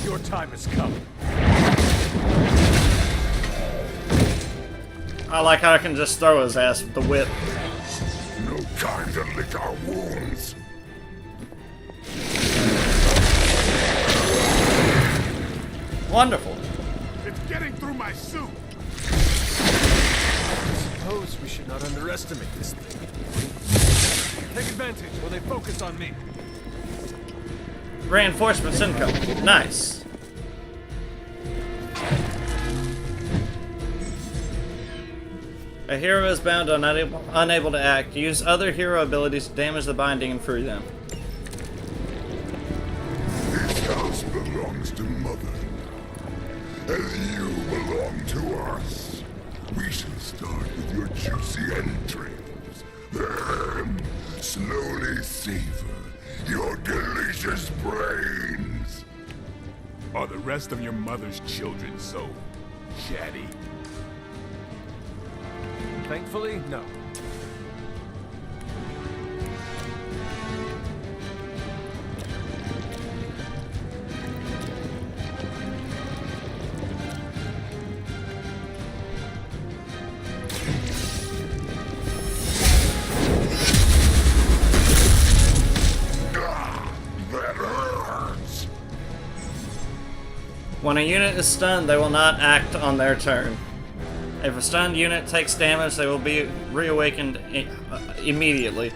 Your time has come. I like how I can just throw his ass with the whip. No time to lick our wounds. Wonderful. It's getting through my suit. Suppose we should not underestimate this thing. Take advantage when they focus on me. Reinforcements incoming. Nice. A hero is bound and unable to act. Use other hero abilities to damage the binding and free them. This house belongs to Mother. As you belong to us. We shall start with your juicy entrails. Then slowly savor your delicious brains. Are the rest of your mother's children so chatty? Thankfully, no. That hurts. When a unit is stunned, they will not act on their turn. If a stunned unit takes damage, they will be reawakened immediately.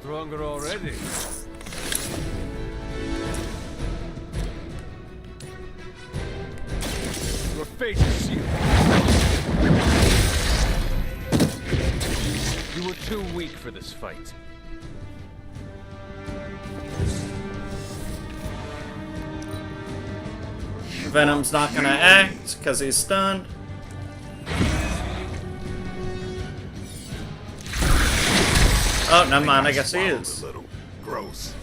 Stronger already. Your fate is sealed. You were too weak for this fight. Venom's not gonna act because he's stunned. Oh, never mind. I guess he is. Gross.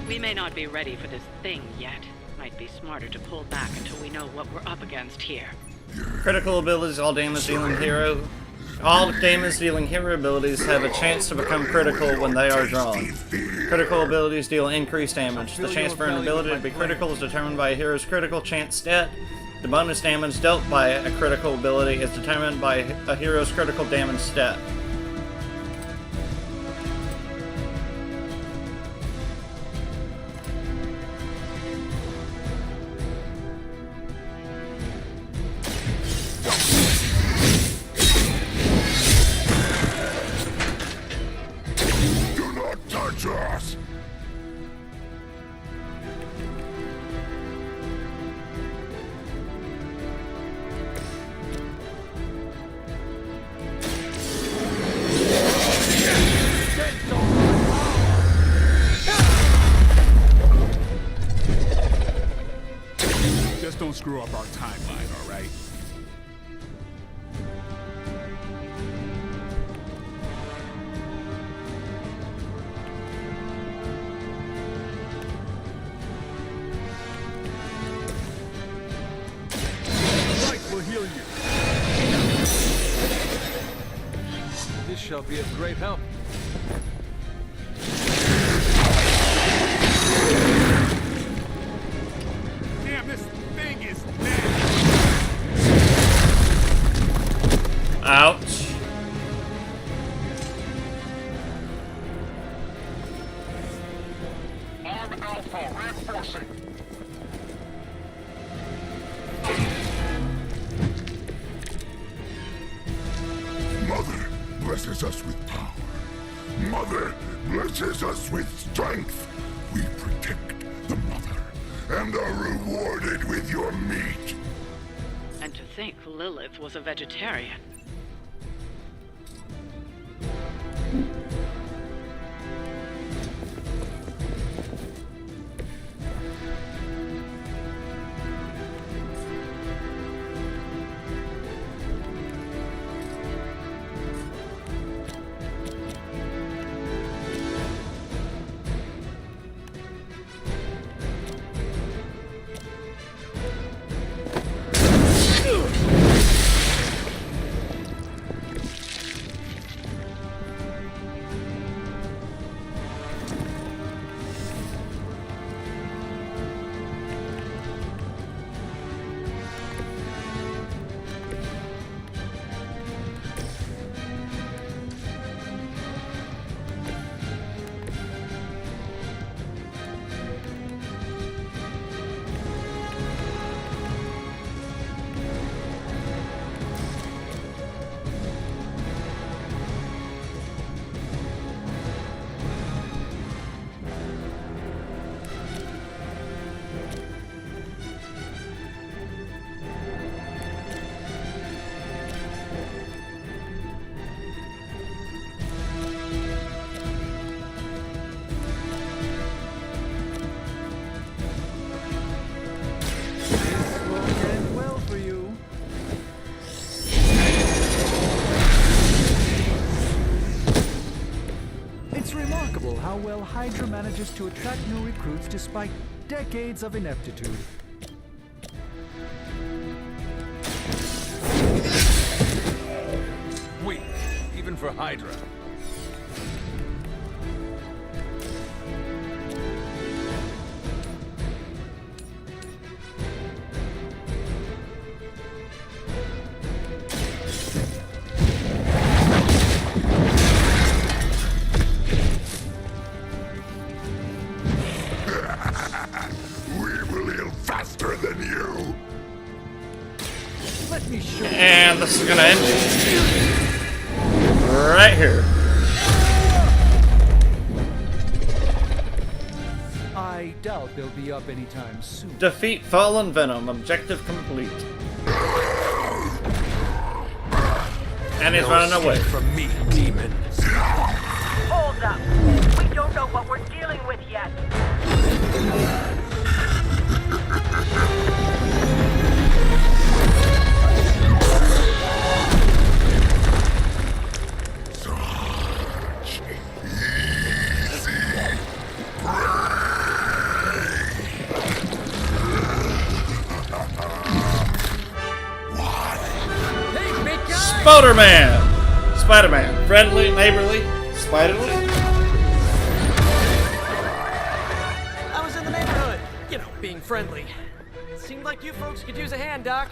We may not be ready for this thing yet. Might be smarter to pull back until we know what we're up against here. Critical abilities, all damage dealing hero All demons dealing hero abilities have a chance to become critical when they are drawn. Critical abilities deal increased damage. The chance for an ability to be critical is determined by a hero's critical chance stat. The bonus damage dealt by a critical ability is determined by a hero's critical damage stat. Do not touch us! Just don't screw up our timeline, all right? Light will heal you. This shall be of great help. Damn, this thing is dead. Ouch. Arm Alpha reinforcing. Mother blesses us with power. Mother blesses us with strength. We protect the mother and are rewarded with your meat. And to think Lilith was a vegetarian. It's remarkable how well Hydra manages to attract new recruits despite decades of ineptitude. Weak, even for Hydra. And this is gonna end right here. I doubt they'll be up anytime soon. Defeat Fallen Venom. Objective complete. And he's running away from me, demon. Hold up. We don't know what we're dealing with yet. Spider-Man! Spider-Man. Friendly, neighborly, spiderly. I was in the neighborhood. You know, being friendly. Seemed like you folks could use a hand, Doc.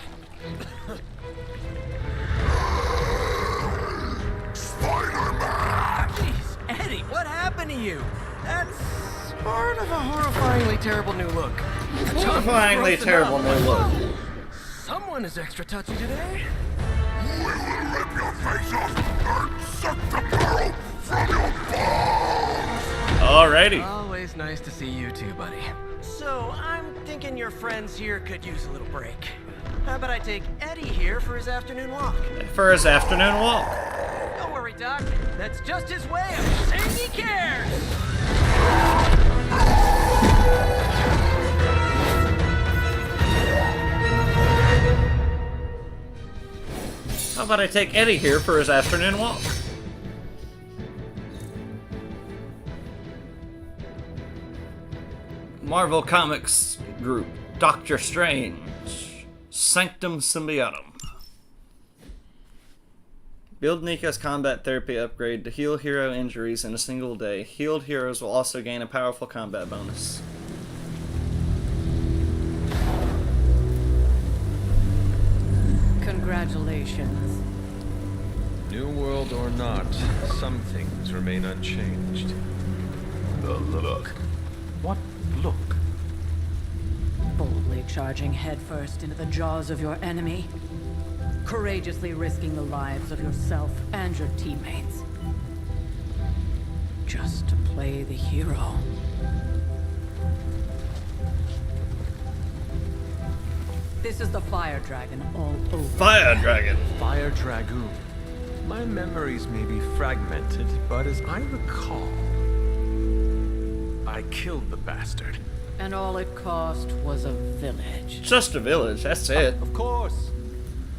Spider-Man! Jeez, Eddie, what happened to you? That's part of a horrifyingly terrible new look. Horrifyingly terrible new look. Someone is extra touchy today. We will rip your face off and suck the marrow from your bones! Alrighty. Always nice to see you too, buddy. So, I'm thinking your friends here could use a little break. How about I take Eddie here for his afternoon walk? For his afternoon walk. Don't worry, Doc. That's just his way of saying he cares. How about I take Eddie here for his afternoon walk? Marvel Comics Group, Doctor Strange, Sanctum Symbiotum. Build Nika's combat therapy upgrade to heal hero injuries in a single day. Healed heroes will also gain a powerful combat bonus. Congratulations. New world or not, some things remain unchanged. The look. What look? Boldly charging headfirst into the jaws of your enemy. Courageously risking the lives of yourself and your teammates. Just to play the hero. This is the Fire Dragon all over. Fire Dragon! Fire Dragoon. My memories may be fragmented, but as I recall, I killed the bastard. And all it cost was a village. Just a village, that's it. Of course.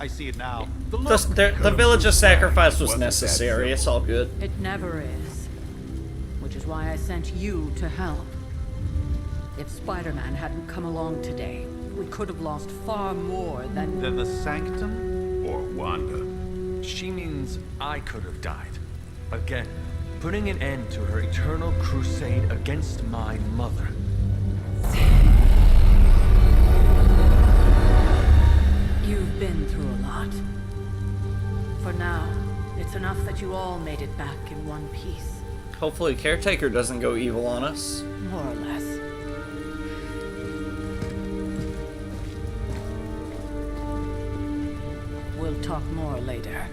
I see it now. The village's sacrifice was necessary, it's all good. It never is. Which is why I sent you to help. If Spider-Man hadn't come along today, we could have lost far more than... Than the Sanctum or Wanda? She means I could have died. Again, putting an end to her eternal crusade against my mother. You've been through a lot. For now, it's enough that you all made it back in one piece. Hopefully Caretaker doesn't go evil on us. More or less. We'll talk more later.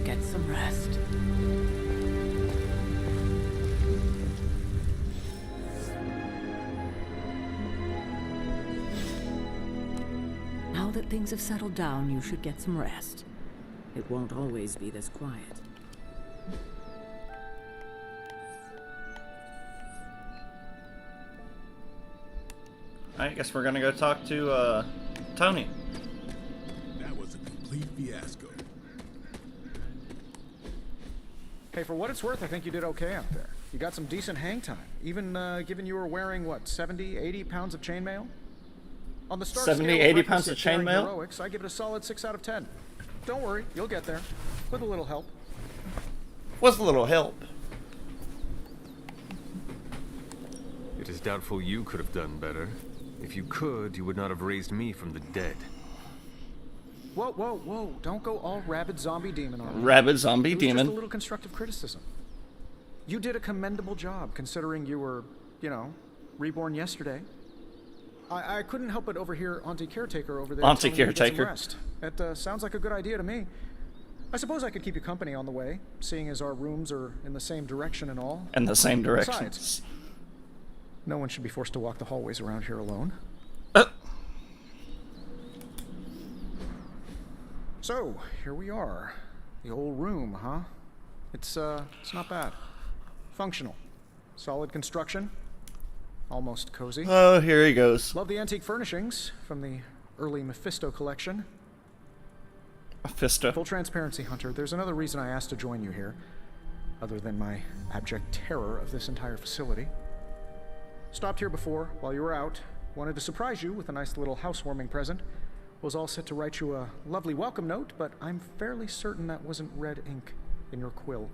Get some rest. Now that things have settled down, you should get some rest. It won't always be this quiet. I guess we're gonna go talk to, Tony. That was a complete fiasco. Hey, for what it's worth, I think you did okay out there. You got some decent hang time, even given you were wearing, what, 70, 80 pounds of chainmail? On the Stark 70, scale 80 pounds of daring chainmail? heroics, I give it a solid 6 out of 10. Don't worry, you'll get there. With a little help. With a little help. It is doubtful you could have done better. If you could, you would not have raised me from the dead. Whoa, whoa, whoa. Don't go all rabid zombie demon on me. Rabid zombie it was demon. Just a little constructive criticism. You did a commendable job, considering you were, you know, reborn yesterday. I couldn't help but overhear Auntie Caretaker over there. Auntie telling you to get some Caretaker. rest. It sounds like a good idea to me. I suppose I could keep you company on the way, seeing as our rooms are in the same direction and all. In the same directions. Besides, no one should be forced to walk the hallways around here alone. So, here we are. The old room, huh? It's not bad. Functional. Solid construction. Almost cozy. Oh, here he goes. Love the antique furnishings from the early Mephisto collection. Mephisto. Full transparency, Hunter. There's another reason I asked to join you here, other than my abject terror of this entire facility. Stopped here before, while you were out. Wanted to surprise you with a nice little housewarming present. Was all set to write you a lovely welcome note, but I'm fairly certain that wasn't red ink in your quill.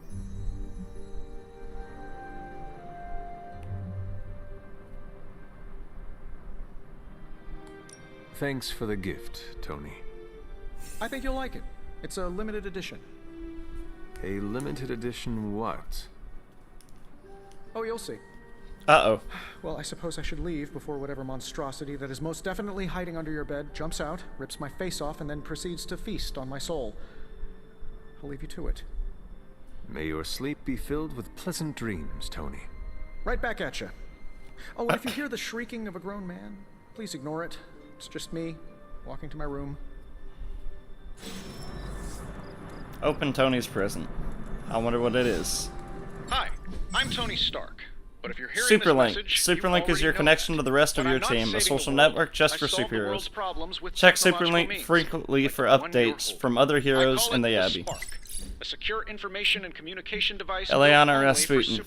Thanks for the gift, Tony. I think you'll like it. It's a limited edition. A limited edition what? Oh, you'll see. Uh-oh. Well, I suppose I should leave before whatever monstrosity that is most definitely hiding under your bed jumps out, rips my face off, and then proceeds to feast on my soul. I'll leave you to it. May your sleep be filled with pleasant dreams, Tony. Right back at you. Oh, and if you hear the shrieking of a grown man, please ignore it. It's just me, walking to my room. Open Tony's present. I wonder what it is. Hi, I'm Tony Stark. But if you're hearing Superlink. this message, Superlink is your connection to the rest of your team, a social network just for superheroes. Check Superlink frequently for updates from other heroes in the Abbey. A secure information and communication device. Eliana Rasputin.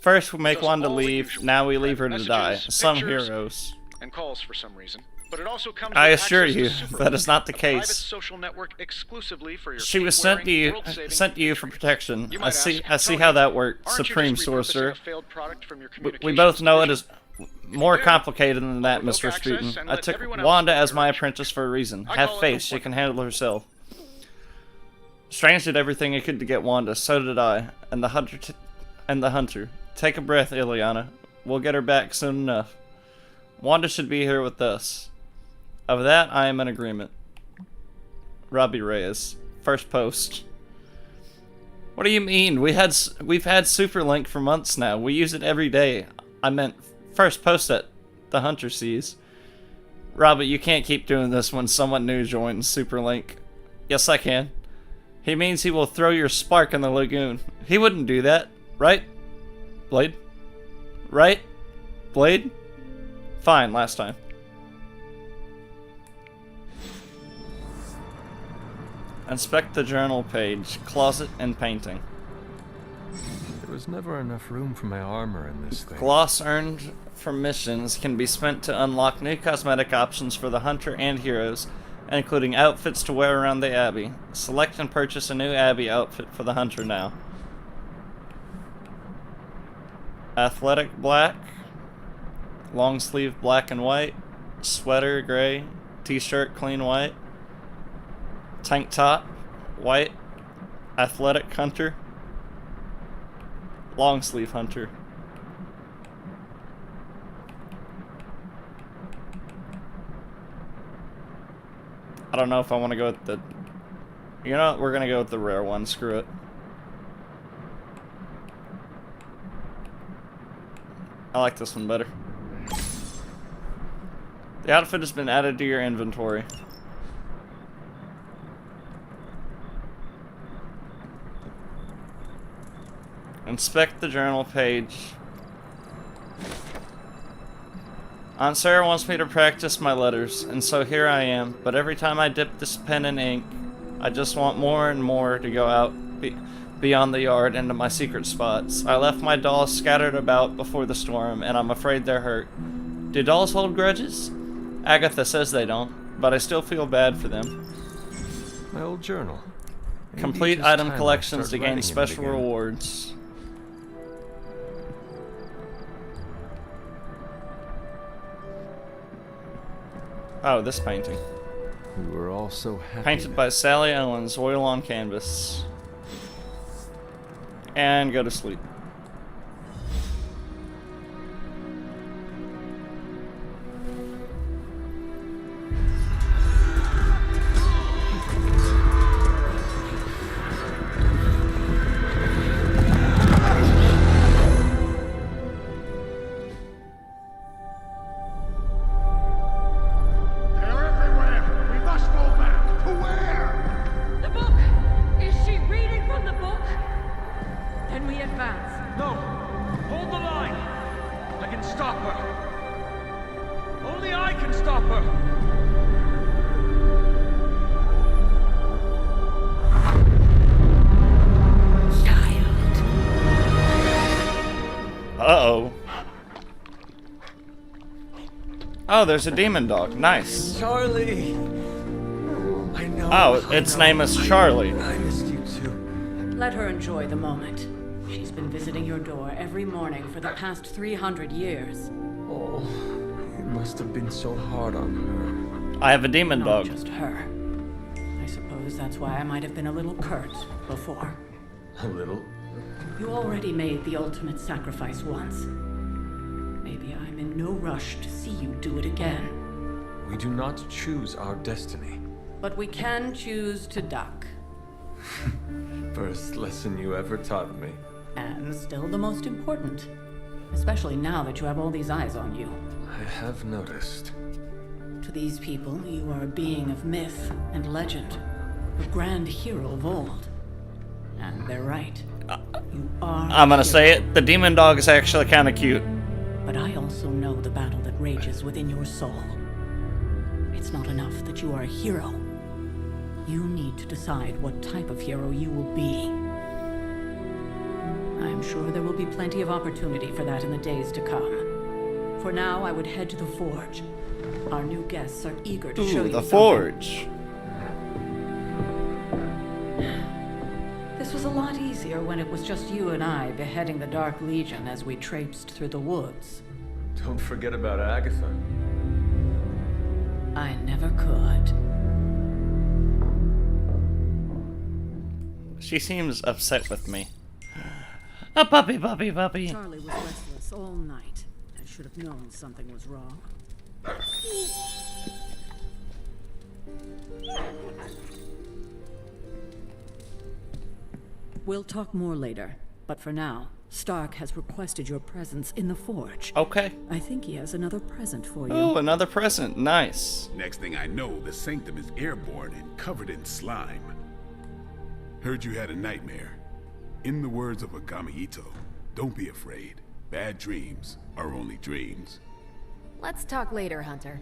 First we make Wanda leave, now we leave her to die. Some heroes. And calls for some reason. But it also comes I with assure access you, to that is not the a private case. social network exclusively for your She was sent to you for protection. I see how that worked, Supreme Sorcerer. We both know it is more complicated than that, Mr. Rasputin. I took Wanda as my apprentice for a reason. Have faith, she can handle herself. Strange did everything he could to get Wanda, so did I. And the Hunter. Take a breath, Ileana. We'll get her back soon enough. Wanda should be here with us. Of that, I am in agreement. Robbie Reyes. First post. What do you mean? We've had Superlink for months now. We use it every day. I meant first post that the Hunter sees. Robbie, you can't keep doing this when someone new joins Superlink. Yes, I can. He means he will throw your spark in the lagoon. He wouldn't do that, right? Blade? Right? Blade? Fine, last time. Inspect the journal page, closet and painting. There was never enough room for my armor in this thing. Gloss earned from missions can be spent to unlock new cosmetic options for the Hunter and heroes, including outfits to wear around the Abbey. Select and purchase a new Abbey outfit for the Hunter now. Athletic black, long sleeve black and white, sweater gray, t-shirt clean white, tank top white, athletic Hunter, long sleeve Hunter. I don't know if I want to go with the... You know what? We're going to go with the rare one. Screw it. I like this one better. The outfit has been added to your inventory. Inspect the journal page. Aunt Sarah wants me to practice my letters, and so here I am, but every time I dip this pen in ink, I just want more and more to go out beyond the yard into my secret spots. I left my dolls scattered about before the storm, and I'm afraid they're hurt. Do dolls hold grudges? Agatha says they don't, but I still feel bad for them. My old journal. Complete item collections to gain special rewards. Oh, this painting. We were all so happy. Painted by Sally Owens, oil on canvas. And go to sleep. Oh, there's a demon dog. Nice. Charlie, I know. Oh, its name is Charlie. I missed you too. Let her enjoy the moment. She's been visiting your door every morning for the past 300 years. Oh, it must have been so hard on I have a demon Not dog. just her. I suppose that's why I might have been a little curt before. her. A little? You already made the ultimate sacrifice once. Maybe I'm in no rush to see you do it again. We do not choose our destiny. But we can choose to duck. First lesson you ever taught me. And still the most important. Especially now that you have all these eyes on you. I have noticed. To these people, you are a being of myth and legend. A grand hero of old. And they're right. You are. I'm gonna say it. The demon dog is actually kind of cute. But I also know the battle that rages within your soul. It's not enough that you are a hero. You need to decide what type of hero you will be. I am sure there will be plenty of opportunity for that in the days to come. For now, I would head to the Forge. Our new guests are eager to show you the something. Forge. This was a lot easier when it was just you and I beheading the Dark Legion as we traipsed through the woods. Don't forget about Agatha. I never could. She seems upset with me. A puppy. Charlie was restless all night. I should have known something was wrong. We'll talk more later, but for now, Stark has requested your presence in the Forge. Okay. I think he has another present for you. Oh, another present. Nice. Next thing I know, the Sanctum is airborne and covered in slime. Heard you had a nightmare. In the words of Akami Ito, don't be afraid. Bad dreams are only dreams. Let's talk later, Hunter.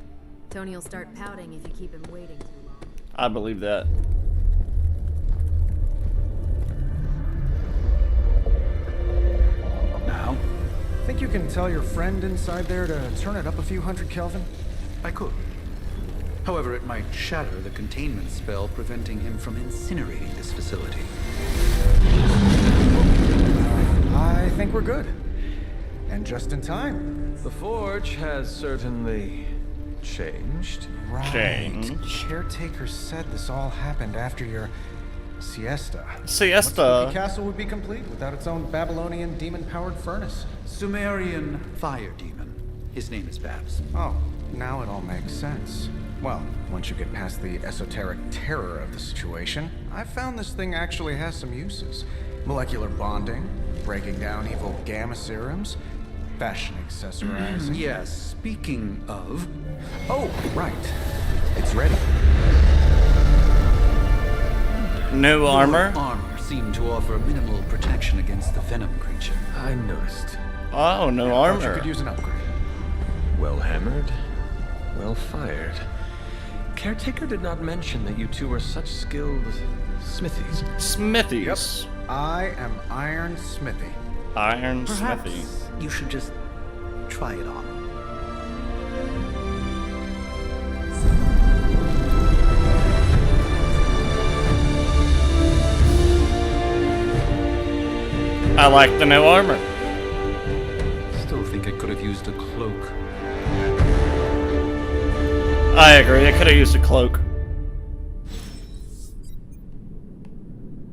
Tony will start pouting if you keep him waiting too long. I believe that. Now? Think you can tell your friend inside there to turn it up a few hundred Kelvin? I could. However, it might shatter the containment spell preventing him from incinerating this facility. I think we're good. And just in time. The Forge has certainly changed. Right. Caretaker said this all happened after your siesta. Siesta. Spooky Castle would be complete without its own Babylonian demon-powered furnace. Sumerian fire demon. His name is Babs. Oh, now it all makes sense. Well, once you get past the esoteric terror of the situation, I've found this thing actually has some uses. Molecular bonding, breaking down evil gamma serums, fashion accessorizing. Yes, speaking of... Oh, right. It's ready. New armor? Armor seemed to offer minimal protection against the venom creature. I noticed. Oh, no You armor. could use an upgrade. Well hammered, well fired. Caretaker did not mention that you two are such skilled smithies. Smithies. I am Iron Smithy. Iron Perhaps Smithy. you should just try it on. I like the new armor. Still think I could have used a cloak. I agree. I could have used a cloak.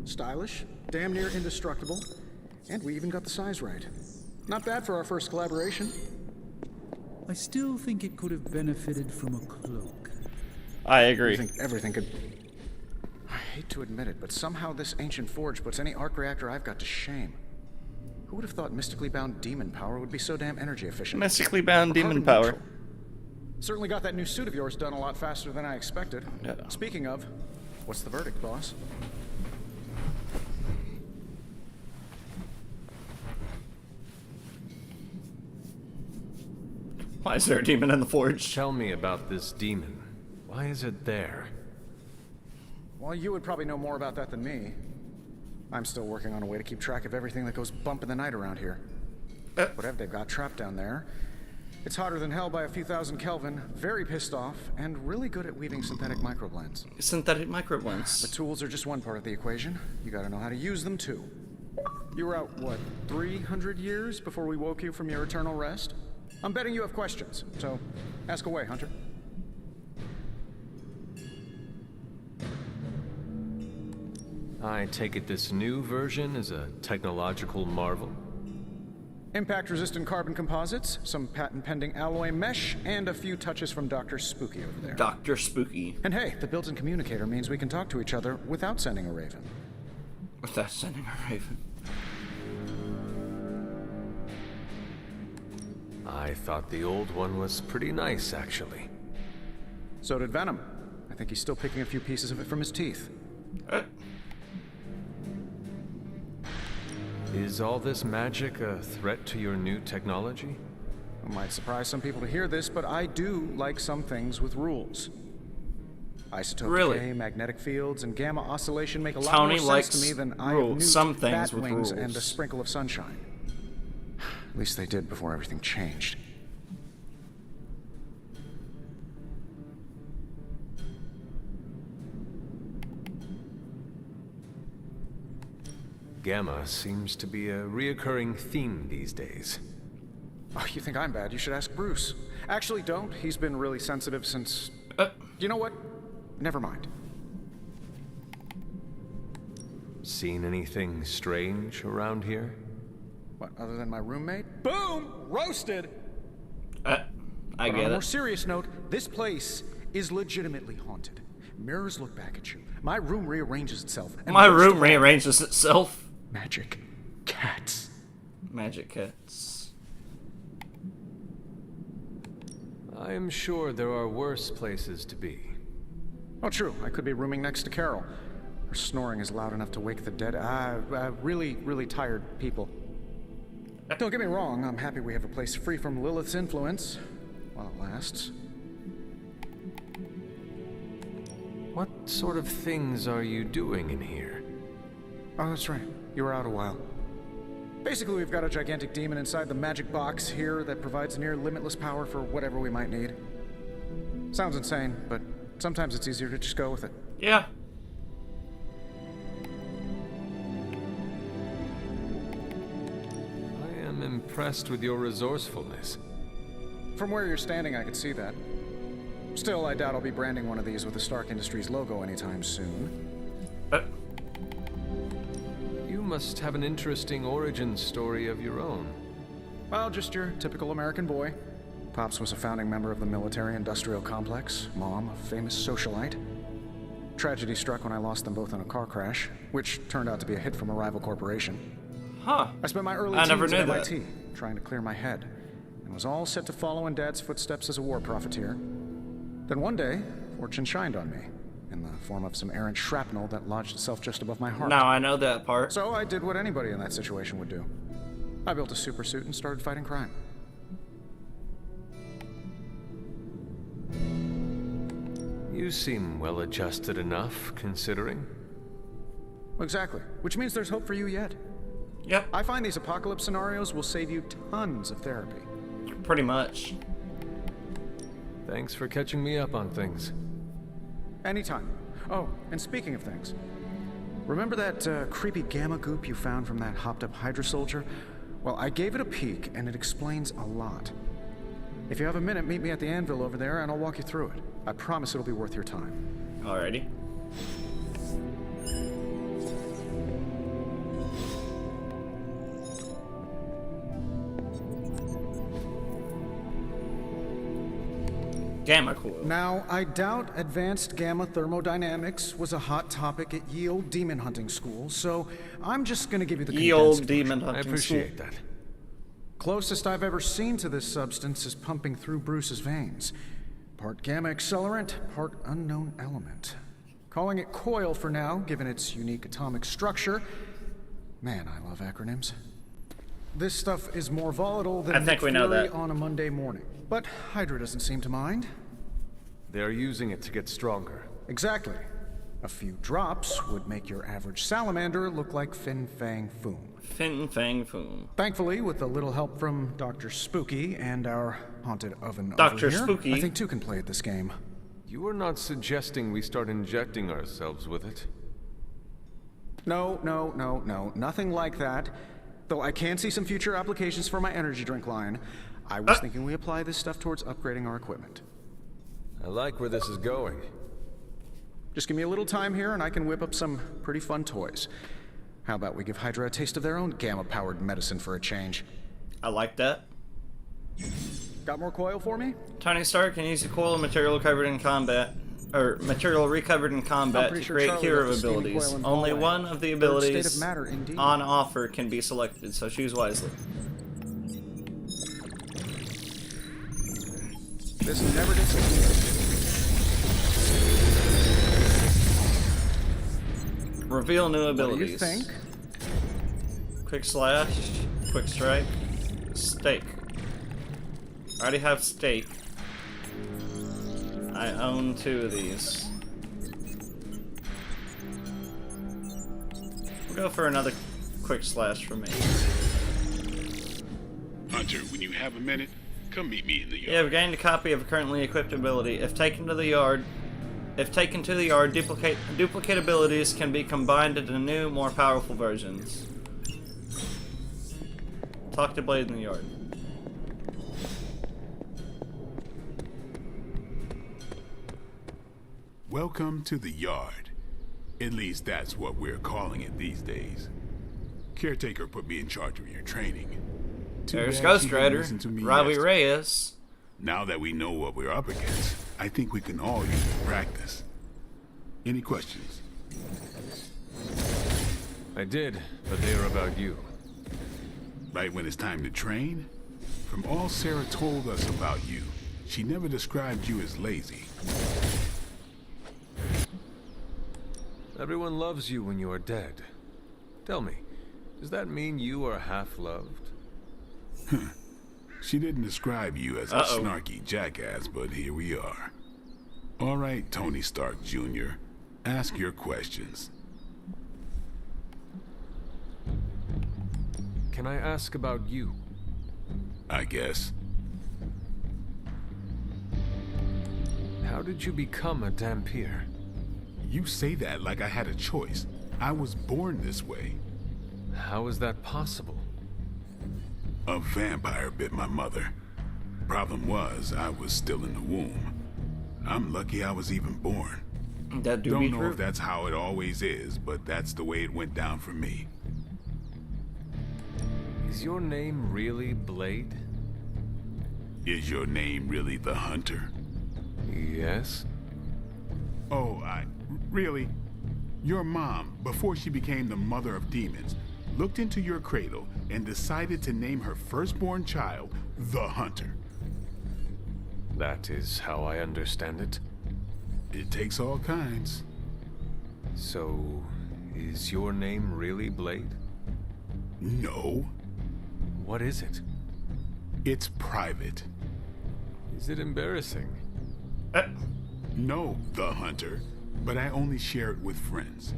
Stylish, damn near indestructible, and we even got the size right. Not bad for our first collaboration. I still think it could have benefited from a cloak. I I agree. think everything could... I hate to admit it, but somehow this ancient forge puts any arc reactor I've got to shame. Who would have thought mystically bound demon power would be so damn energy efficient? Mystically bound Or demon carbon power. neutral. Certainly got that new suit of yours done a lot faster than I expected. Yeah. Speaking of, what's the verdict, boss? Why is there a demon in the forge? Tell me about this demon. Why is it there? Well, you would probably know more about that than me. I'm still working on a way to keep track of everything that goes bump in the night around here. Whatever they've got trapped down there, It's hotter than hell by a few thousand Kelvin, very pissed off, and really good at weaving synthetic microblends. Synthetic microblends. The tools are just one part of the equation. You gotta know how to use them too. You were out, what, 300 years before we woke you from your eternal rest? I'm betting you have questions, so ask away, Hunter. I take it this new version is a technological marvel? Impact-resistant carbon composites, some patent-pending alloy mesh, and a few touches from Dr. Spooky over there. Dr. Spooky. And hey, the built-in communicator means we can talk to each other without sending a raven. Without sending a raven. I thought the old one was pretty nice, actually. So did Venom. I think he's still picking a few pieces of it from his teeth. Is all this magic a threat to your new technology? It might surprise some people to hear this, but I do like some things with rules. Isotope decay, magnetic fields, and gamma oscillation make a lot more sense to me than I have some things bat with wings rules. and a sprinkle of sunshine. At least they did before everything changed. Gamma seems to be a reoccurring theme these days. Oh, you think I'm bad? You should ask Bruce. Actually, don't. He's been really sensitive since... You know what? Never mind. Seen anything strange around here? What, other than my roommate? Boom! Roasted! I But get on a it. more serious note, this place is legitimately haunted. Mirrors look back at you. My room rearranges itself. And My most room of all, rearranges itself. Magic cats. Magic cats. I am sure there are worse places to be. Oh, true. I could be rooming next to Carol. Her snoring is loud enough to wake the dead. Really, really tired people. Don't get me wrong. I'm happy we have a place free from Lilith's influence. While it lasts. What sort of things are you doing in here? Oh, that's right. You were out a while. Basically, we've got a gigantic demon inside the magic box here that provides near limitless power for whatever we might need. Sounds insane, but sometimes it's easier to just go with it. Yeah. I am impressed with your resourcefulness. From where you're standing, I could see that. Still, I doubt I'll be branding one of these with the Stark Industries logo anytime soon. You must have an interesting origin story of your own. Well, just your typical American boy. Pops was a founding member of the military-industrial complex. Mom, a famous socialite. Tragedy struck when I lost them both in a car crash, which turned out to be a hit from a rival corporation. Huh. I spent my early I teens never knew at that. MIT, trying to clear my head, and was all set to follow in Dad's footsteps as a war profiteer. Then one day, fortune shined on me, in the form of some errant shrapnel that lodged itself just above my heart. Now I know that part. So I did what anybody in that situation would do. I built a super suit and started fighting crime. You seem well adjusted enough, considering. Exactly. Which means there's hope for you yet. Yep. I find these apocalypse scenarios will save you tons of therapy. Pretty much. Thanks for catching me up on things. Anytime. Oh, and speaking of things, remember that creepy gamma goop you found from that hopped-up Hydra soldier? Well, I gave it a peek, and it explains a lot. If you have a minute, meet me at the anvil over there, and I'll walk you through it. I promise it'll be worth your time. Alrighty. Gamma coil. Now, I doubt advanced gamma thermodynamics was a hot topic at Ye Olde Demon Hunting School, so I'm just gonna give you the Ye condensed Olde Demon version. Hunting I appreciate that. Closest I've ever seen to this substance is pumping through Bruce's veins. Part gamma accelerant, part unknown element. Calling it coil for now, given its unique atomic structure. Man, I love acronyms. This stuff is more volatile than I think we know Fury that. on a Monday morning. But Hydra doesn't seem to mind. They're using it to get stronger. Exactly. A few drops would make your average salamander look like Fin Fang Foom. Fin Fang Foom. Thankfully, with a little help from Dr. Spooky and our haunted oven Dr. over here, Spooky. I think two can play at this game. You are not suggesting we start injecting ourselves with it? No, nothing like that. Though I can see some future applications for my energy drink line. I was thinking we apply this stuff towards upgrading our equipment. I like where this is going. Just give me a little time here and I can whip up some pretty fun toys. How about we give Hydra a taste of their own gamma-powered medicine for a change? I like that. Got more coil for me? Tony Stark can use the coil of material recovered in combat, or material recovered in combat to create hero abilities. Only one of the abilities on offer can be selected, so choose wisely. This never disappears. Reveal new abilities. What do you think? Quick slash, quick strike, stake. I already have stake. I own 2 of these. We'll go for another quick slash for me. Hunter, when you have a minute, come meet me in the yard. You have gained a copy of a currently equipped ability. If taken to the yard, duplicate abilities can be combined into new, more powerful versions. Talk to Blade in the yard. Welcome to the yard. At least that's what we're calling it these days. Caretaker put me in charge of your training. There's Ghost Rider, Robbie Reyes. Now that we know what we're up against, I think we can all use it in practice. Any questions? I did, but they are about you. Right when it's time to train? From all Sarah told us about you, she never described you as lazy. Everyone loves you when you are dead. Tell me, does that mean you are half-loved? She didn't describe you as a snarky jackass, but here we are. All right, Tony Stark Jr., ask your questions. Can I ask about you? I guess. How did you become a Dhampir? You say that like I had a choice. I was born this way. How is that possible? A vampire bit my mother. Problem was, I was still in the womb. I'm lucky I was even born. That Don't know if that's how it always is, but that's the way it went down for me. Is your name really Blade? Is your name really the Hunter? Yes. Oh, really? Your mom, before she became the mother of demons, looked into your cradle and decided to name her firstborn child the Hunter. That is how I understand it. It takes all kinds. So, is your name really Blade? No. What is it? It's private. Is it embarrassing? No, the Hunter, but I only share it with friends.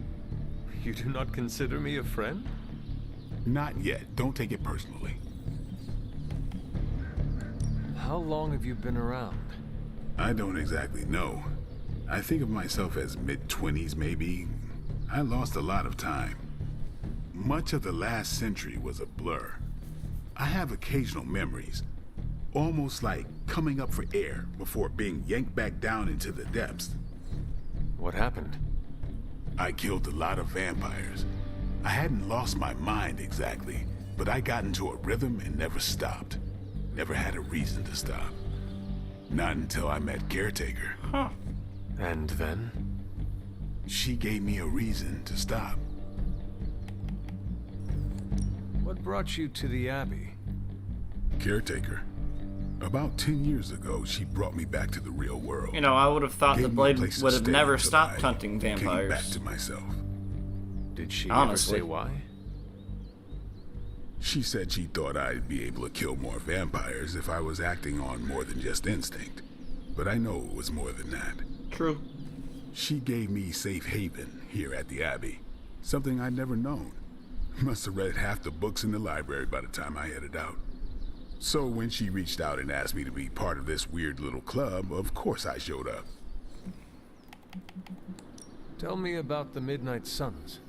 You do not consider me a friend? Not yet. Don't take it personally. How long have you been around? I don't exactly know. I think of myself as mid-20s, maybe. I lost a lot of time. Much of the last century was a blur. I have occasional memories, almost like coming up for air before being yanked back down into the depths. What happened? I killed a lot of vampires. I hadn't lost my mind exactly, but I got into a rhythm and never stopped. Never had a reason to stop. Not until I met Caretaker. Huh. And then? She gave me a reason to stop. What brought you to the Abbey? Caretaker. About 10 years ago, she brought me back to the real world. You know, I would have thought the Blade would have never stopped I hunting vampires. Came back to myself. Did she Honestly. ever say why? She said she thought I'd be able to kill more vampires if I was acting on more than just instinct. But I know it was more than that. True. She gave me safe haven here at the Abbey. Something I'd never known. Must have read half the books in the library by the time I headed out. So when she reached out and asked me to be part of this weird little club, of course I showed up. Tell me about the Midnight Suns.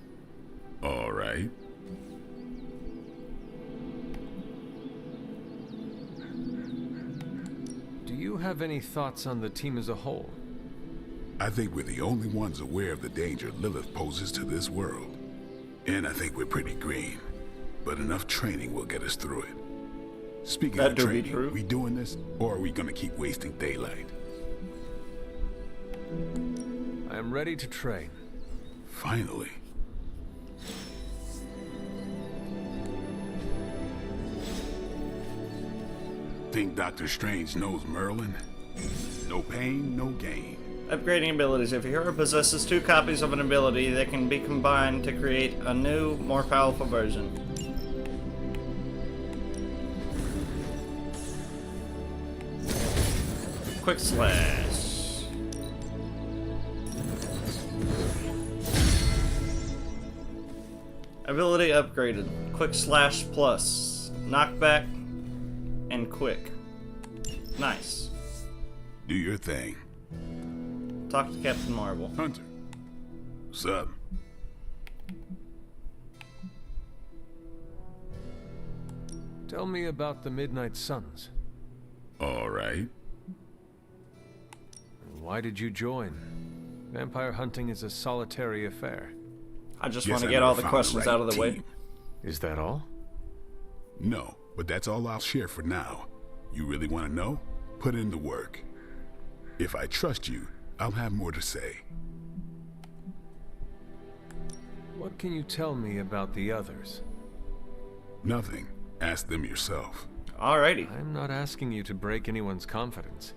All right. Do you have any thoughts on the team as a whole? I think we're the only ones aware of the danger Lilith poses to this world. And I think we're pretty green. But enough training will get us through it. Speaking of training, we doing this, or are we gonna keep wasting daylight? I am ready to train. Finally. Think Dr. Strange knows Merlin? No pain, no gain. Upgrading abilities. If a hero possesses 2 copies of an ability, they can be combined to create a new, more powerful version. Quick slash. Ability upgraded. Quick slash plus. Knockback and quick. Nice. Do your thing. Talk to Captain Marvel. Hunter. Sup? Tell me about the Midnight Suns. All right. Why did you join? Vampire hunting is a solitary affair. I just want to get all the questions out of the way. Is that all? No, but that's all I'll share for now. You really want to know? Put in the work. If I trust you, I'll have more to say. What can you tell me about the others? Nothing. Ask them yourself. Alrighty. I'm not asking you to break anyone's confidence.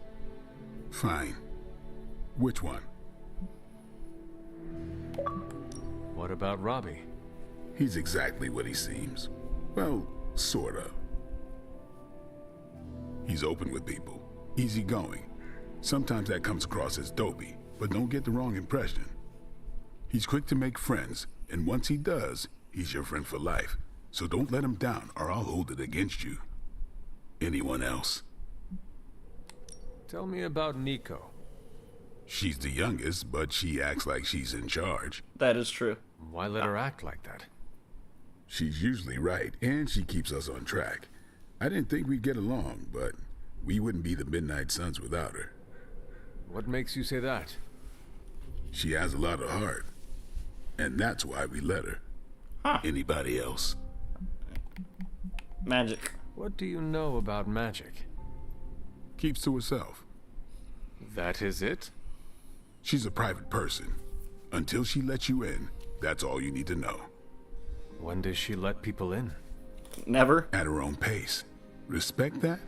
Fine. Which one? What about Robbie? He's exactly what he seems. Well, sort of. He's open with people. Easygoing. Sometimes that comes across as dopey, but don't get the wrong impression. He's quick to make friends, and once he does, he's your friend for life. So don't let him down, or I'll hold it against you. Anyone else? Tell me about Nico. She's the youngest, but she acts like she's in charge. That is true. Why let her act like that? She's usually right, and she keeps us on track. I didn't think we'd get along, but we wouldn't be the Midnight Suns without her. What makes you say that? She has a lot of heart, and that's why we let her. Huh. Anybody else? Magic. What do you know about magic? Keeps to herself. That is it? She's a private person. Until she lets you in, that's all you need to know. When does she let people in? Never. At her own pace. Respect that,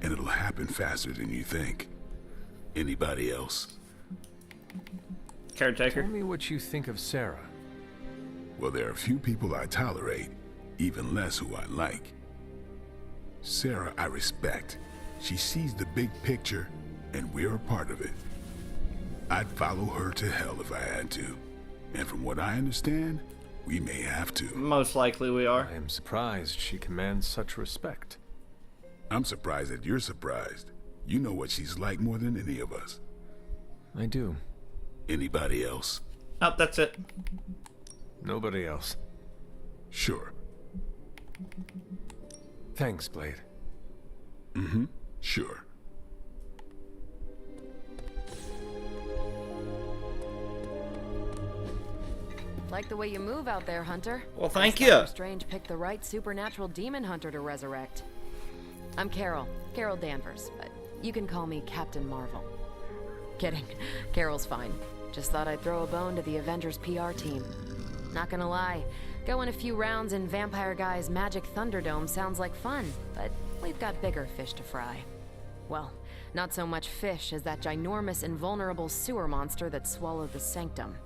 and it'll happen faster than you think. Anybody else? Caretaker. Tell me what you think of Sarah. Well, there are a few people I tolerate, even less who I like. Sarah, I respect. She sees the big picture, and we're a part of it. I'd follow her to hell if I had to. And from what I understand, we may have to. Most likely we are. I am surprised she commands such respect. I'm surprised that you're surprised. You know what she's like more than any of us. I do. Anybody else? Oh, that's it. Nobody else. Sure. Thanks, Blade. Mm-hmm. Sure. Like the way you move out there, Hunter. Well, thank Guess you. Dr. Strange picked the right supernatural demon hunter to resurrect. I'm Carol Danvers, but you can call me Captain Marvel. Kidding. Carol's fine. Just thought I'd throw a bone to the Avengers PR team. Not gonna lie, going a few rounds in Vampire Guy's Magic Thunderdome sounds like fun, but we've got bigger fish to fry. Well, not so much fish as that ginormous invulnerable sewer monster that swallowed the Sanctum.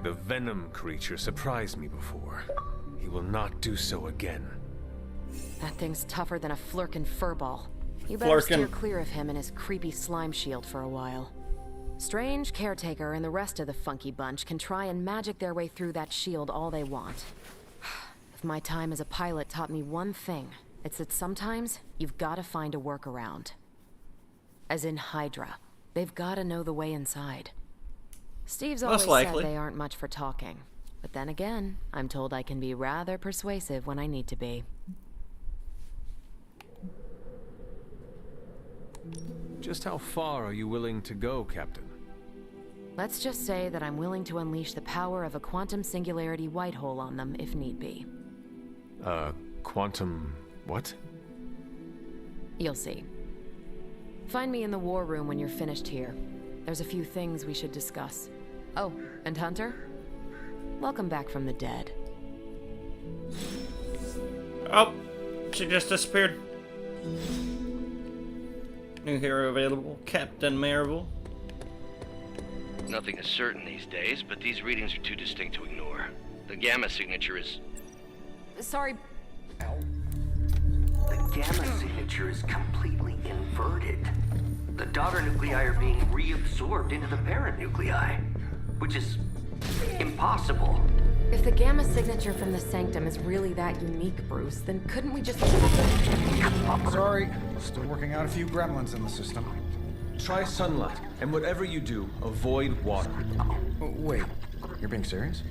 The venom creature surprised me before. He will not do so again. That thing's tougher than a Flurkin furball. You better steer clear of him and his creepy slime shield for a while. Strange, Caretaker, and the rest of the funky bunch can try and magic their way through that shield all they want. If my time as a pilot taught me one thing, it's that sometimes you've gotta find a workaround. As in Hydra. They've gotta know the way inside. Steve's always said they aren't much for talking. But then again, I'm told I can be rather persuasive when I need to be. Just how far are you willing to go, Captain? Let's just say that I'm willing to unleash the power of a quantum singularity white hole on them if need be. Quantum... what? You'll see. Find me in the war room when you're finished here. There's a few things we should discuss. Oh, and Hunter? Welcome back from the dead. Oh, she just disappeared. New hero available, Captain Marvel. Nothing is certain these days, but these readings are too distinct to ignore. The gamma signature is... Sorry. The gamma signature is completely inverted. The daughter nuclei are being reabsorbed into the parent nuclei, which is impossible. If the gamma signature from the Sanctum is really that unique, Bruce, then couldn't we just... Sorry, still working out a few gremlins in the system. Try sunlight, and whatever you do, avoid water. Wait, you're being serious?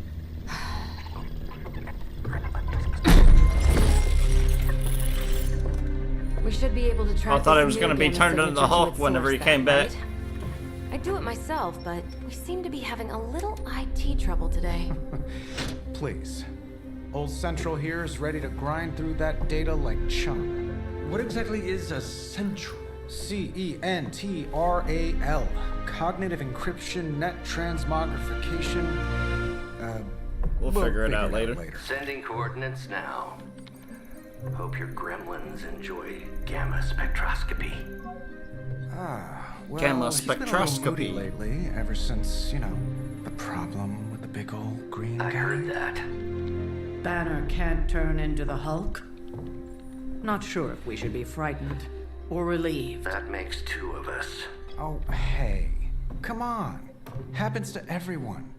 We should be able to track. I thought it was going to be turned into the Hulk whenever he came back. Right? I'd do it myself, but we seem to be having a little IT trouble today. Please. Old Central here is ready to grind through that data like chum. What exactly is a Central? CENTRAL. Cognitive encryption, net transmogrification. We'll figure it out later. Sending coordinates now. Hope your gremlins enjoy gamma spectroscopy. Well, Gamma he's been a little moody spectroscopy. lately, ever since, you know, the problem with the big old green guy. I heard that. Banner can't turn into the Hulk? Not sure if we should be frightened or relieved. That makes two of us. Oh, hey. Come on. Happens to everyone.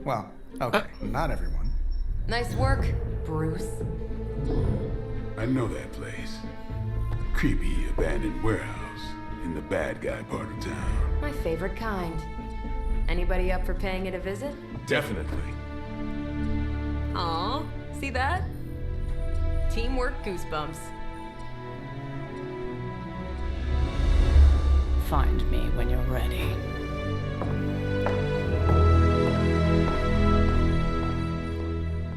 Well, okay, not everyone. Nice work, Bruce. I know that place. Creepy abandoned warehouse in the bad guy part of town. My favorite kind. Anybody up for paying it a visit? Definitely. Aw, see that? Teamwork goosebumps. Find me when you're ready.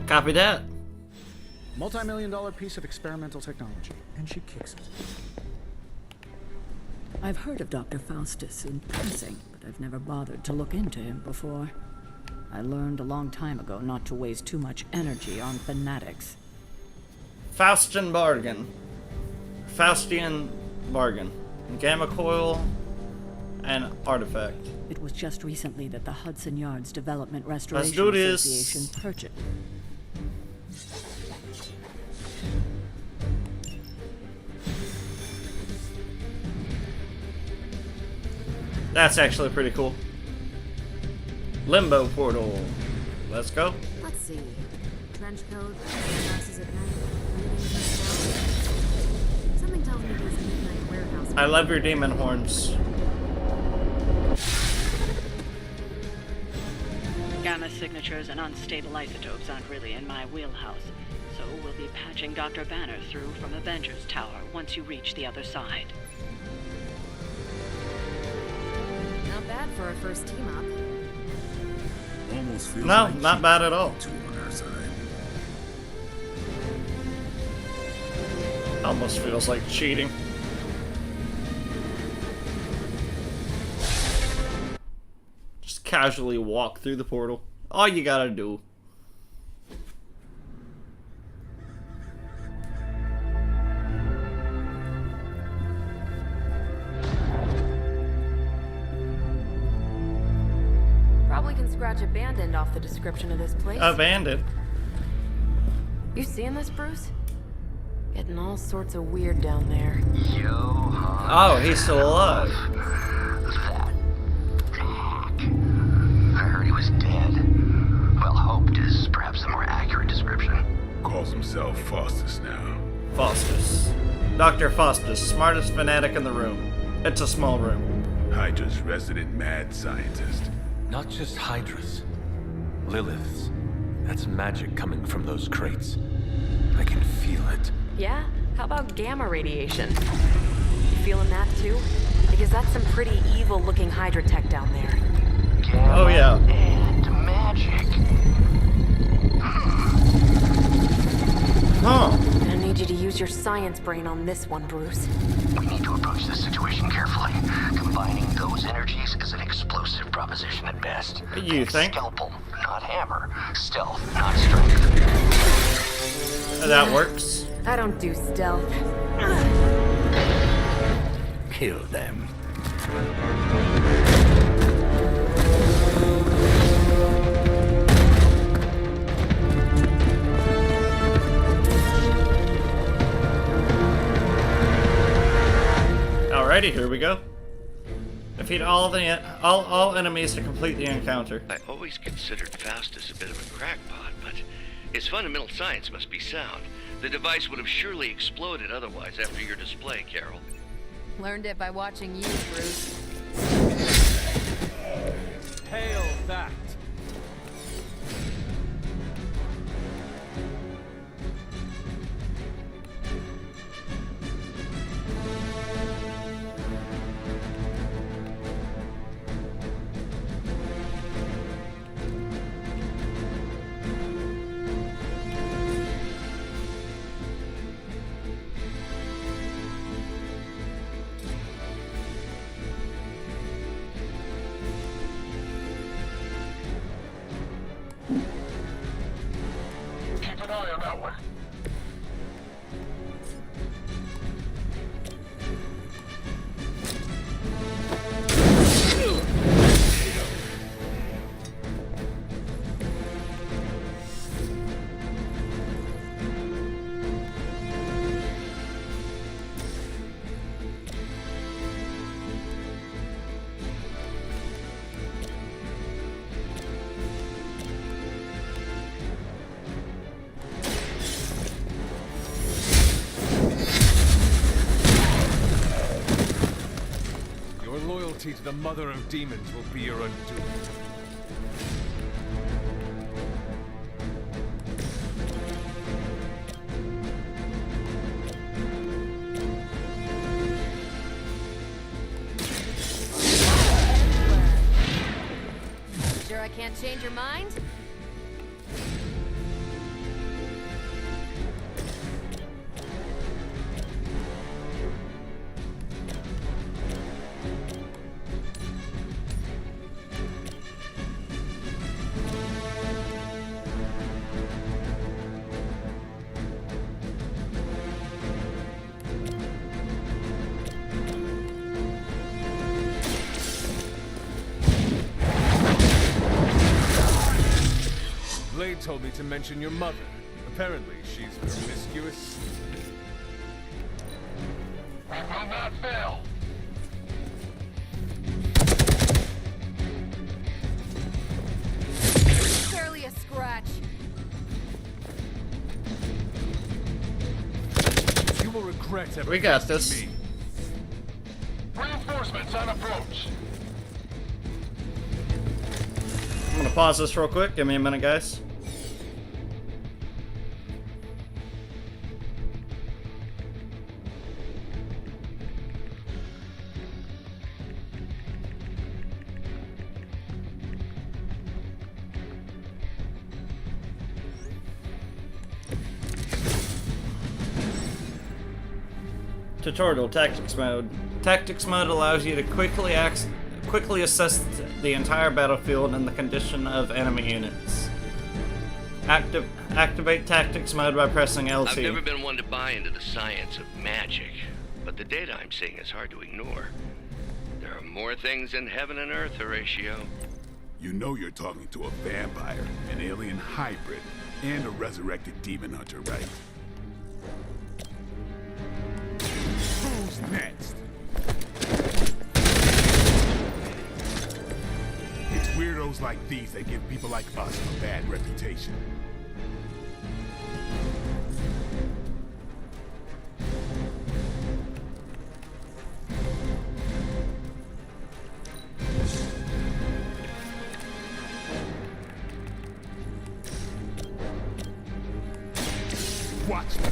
Copy that. Multi-million-dollar piece of experimental technology, and she kicks it. I've heard of Dr. Faustus in passing, but I've never bothered to look into him before. I learned a long time ago not to waste too much energy on fanatics. Faustian bargain. Faustian bargain. Gamma coil and artifact. It was just recently that the Hudson Yards Development Restoration Let's do this. Association purchased. That's actually pretty cool. Limbo portal. Let's go. Let's see. Trench coat, glasses at night, reading stuff. Something tells me there's a midnight warehouse. I love your demon horns. Gamma signatures and unstable isotopes aren't really in my wheelhouse, so we'll be patching Dr. Banner through from Avengers Tower once you reach the other side. Not bad for a first team up. Almost feels No, like not bad at all. two on our side. Almost feels like cheating. Just casually walk through the portal. All you gotta do. Probably can scratch abandoned off the description of this place. Abandoned? You seeing this, Bruce? Getting all sorts of weird down there. Oh, he's still alive. I heard he was dead. Well, hoped is perhaps a more accurate description. Calls himself Faustus now. Faustus. Dr. Faustus, smartest fanatic in the room. It's a small room. Hydra's resident mad scientist. Not just Hydra's. Lilith's. That's magic coming from those crates. I can feel it. Yeah? How about gamma radiation? You feeling that too? Because that's some pretty evil-looking Hydra tech down there. Oh yeah. And magic. Huh. I need you to use your science brain on this one, Bruce. We need to approach this situation carefully. Combining those energies is an explosive proposition at best. You think? Scalpel, not hammer. Stealth, not strength. That works. I don't do stealth. Kill them. Alrighty, here we go. Defeat all enemies to complete the encounter. I always considered Faustus a bit of a crackpot, but his fundamental science must be sound. The device would have surely exploded otherwise after your display, Carol. Learned it by watching you, Bruce. Hail that! Keep an eye on that one. Your loyalty to the Mother of Demons will be your undoing. Sure I can't change your mind? Blade told me to mention your mother. Apparently, she's promiscuous. We will not fail. Barely a scratch. You will regret everything. We got this. to me. Reinforcements on approach. I'm gonna pause this real quick. Give me a minute, guys. Tutorial Tactics Mode. Tactics Mode allows you to quickly assess the entire battlefield and the condition of enemy units. Activate Tactics Mode by pressing LT. I've never been one to buy into the science of magic, but the data I'm seeing is hard to ignore. There are more things in heaven and earth, Horatio. You know you're talking to a vampire, an alien hybrid, and a resurrected demon hunter, right? Who's next? It's weirdos like these that give people like us a bad reputation. Watch me.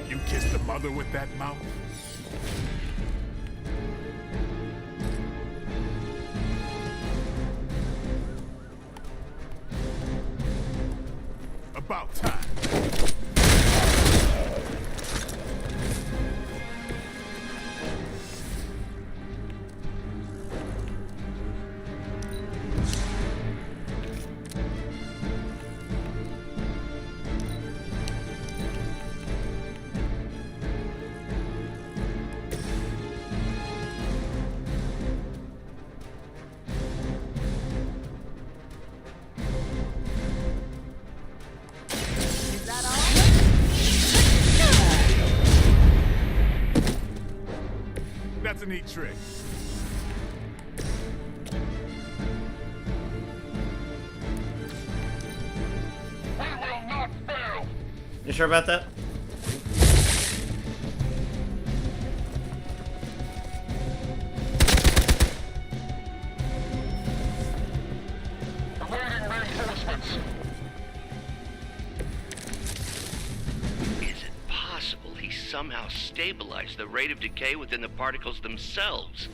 You kissed the mother with that mouth? About time. That's a neat trick. We will not fail. You sure about that? Awaiting reinforcements. Is it possible he somehow stabilized the rate of decay within the particles themselves?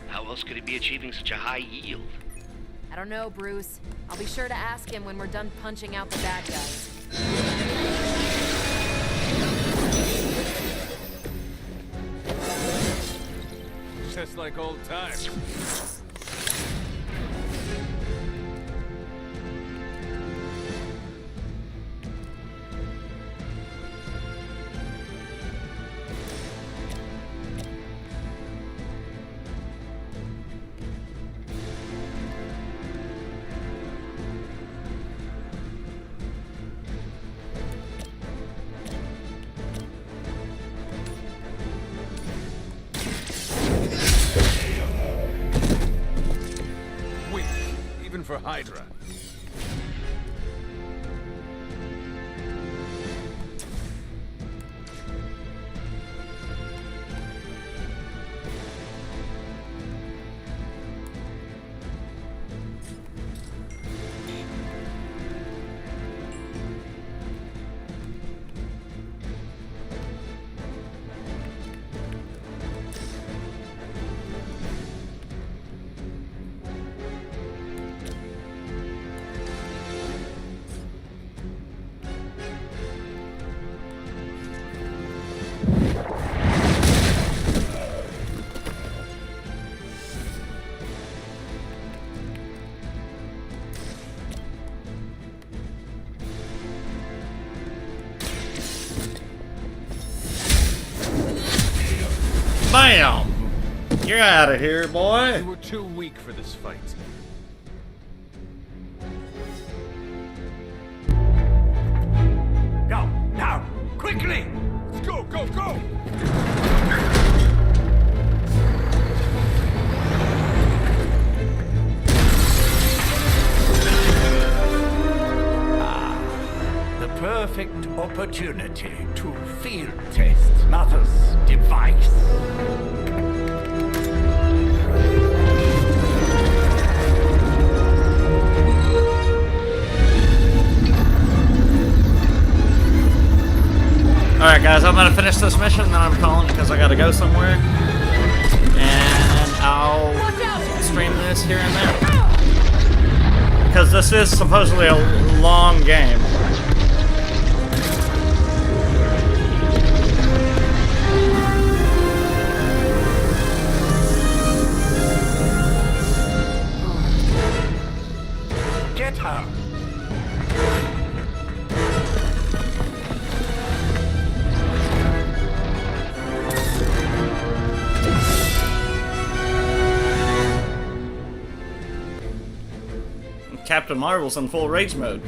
How else could he be achieving such a high yield? I don't know, Bruce. I'll be sure to ask him when we're done punching out the bad guys. Just like old times. For Hydra. Bam! You're out of here, boy. You were too weak for this fight. Go, now, quickly! Let's go, go, go! The perfect opportunity to field test Mother's device. Alright guys, I'm gonna finish this mission, then I'm calling because I gotta go somewhere. And I'll stream this here and there. Because this is supposedly a long game. Get her! Captain Marvel's in full rage mode.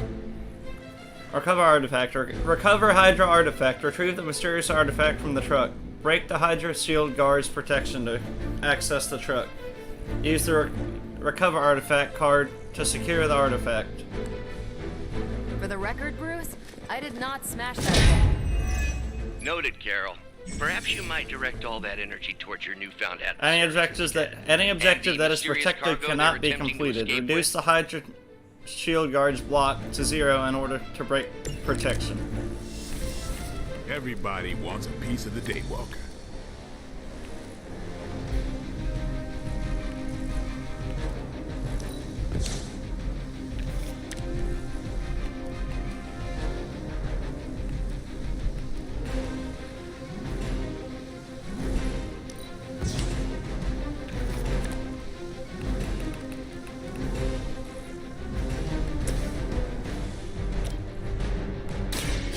Recover artifact. Recover Hydra artifact. Retrieve the mysterious artifact from the truck. Break the Hydra shield guard's protection to access the truck. Use the recover artifact card to secure the artifact. For the record, Bruce, I did not smash that thing. Noted, Carol. Perhaps you might direct all that energy towards your newfound adversary. Any objective that is protected cannot be completed. Reduce the Hydra shield guard's block to 0 in order to break protection. Everybody wants a piece of the Daywalker.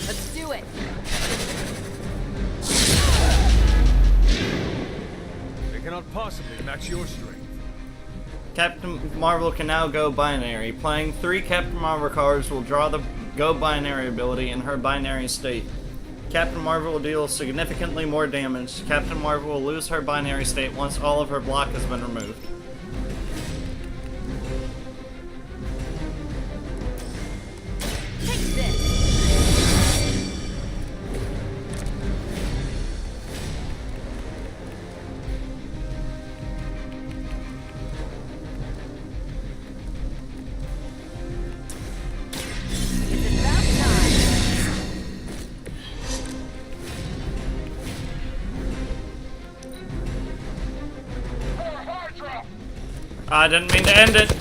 Let's do it. They cannot possibly match your strength. Captain Marvel can now go binary. Playing 3 Captain Marvel cards will draw the go binary ability in her binary state. Captain Marvel will deal significantly more damage. Captain Marvel will lose her binary state once all of her block has been removed. Take this. It's about time. I didn't mean to end it.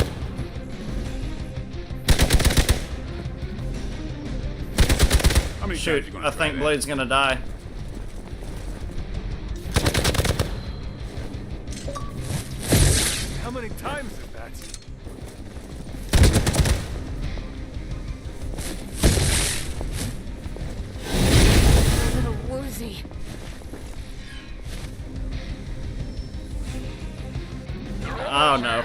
Shoot, I think Blade's gonna die. How many times is that? A little woozy. Oh no.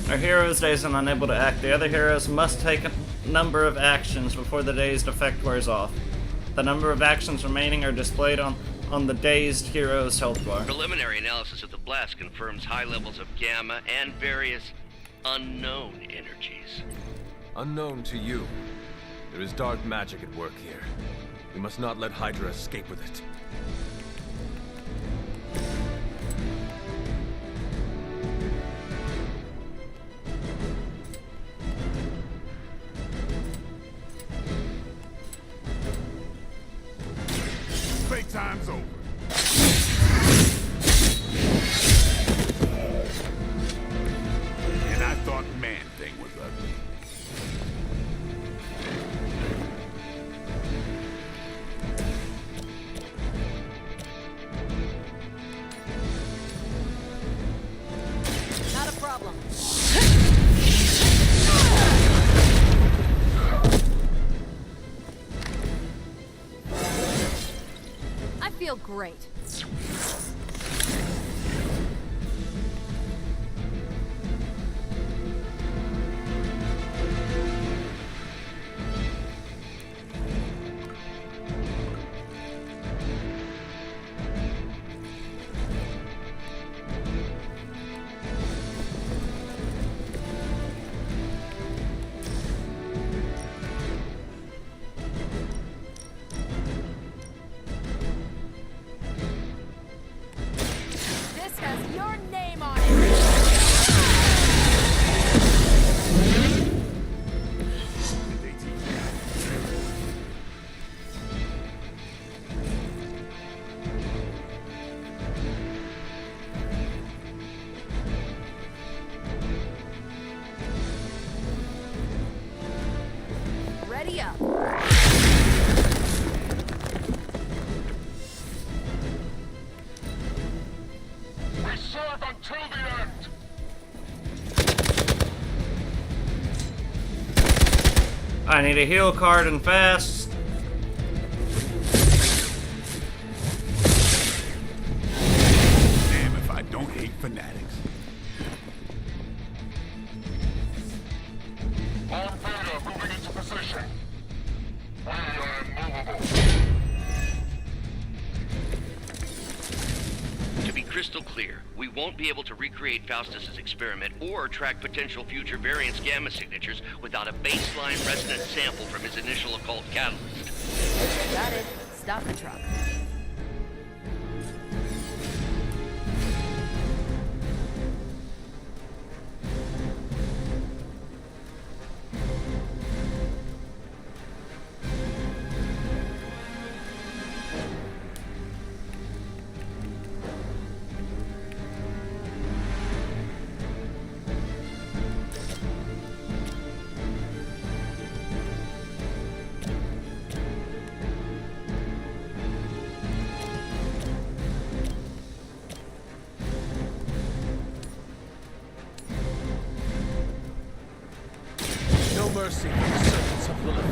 Our hero is dazed and unable to act. The other heroes must take a number of actions before the dazed effect wears off. The number of actions remaining are displayed on the dazed hero's health bar. Preliminary analysis of the blast confirms high levels of gamma and various unknown energies. Unknown to you. There is dark magic at work here. We must not let Hydra escape with it. Playtime's over. And I thought Man-Thing was ugly. Not a problem. I feel great. This has your name on it. Ready up. We serve until the end! I need a heal card and fast. Damn if I don't crystal clear. We won't be able to recreate Faustus's experiment or track potential future variance gamma signatures without a baseline resonance sample from his initial occult catalyst. Got it. Stop the truck. Mercy for the servants of Lilith.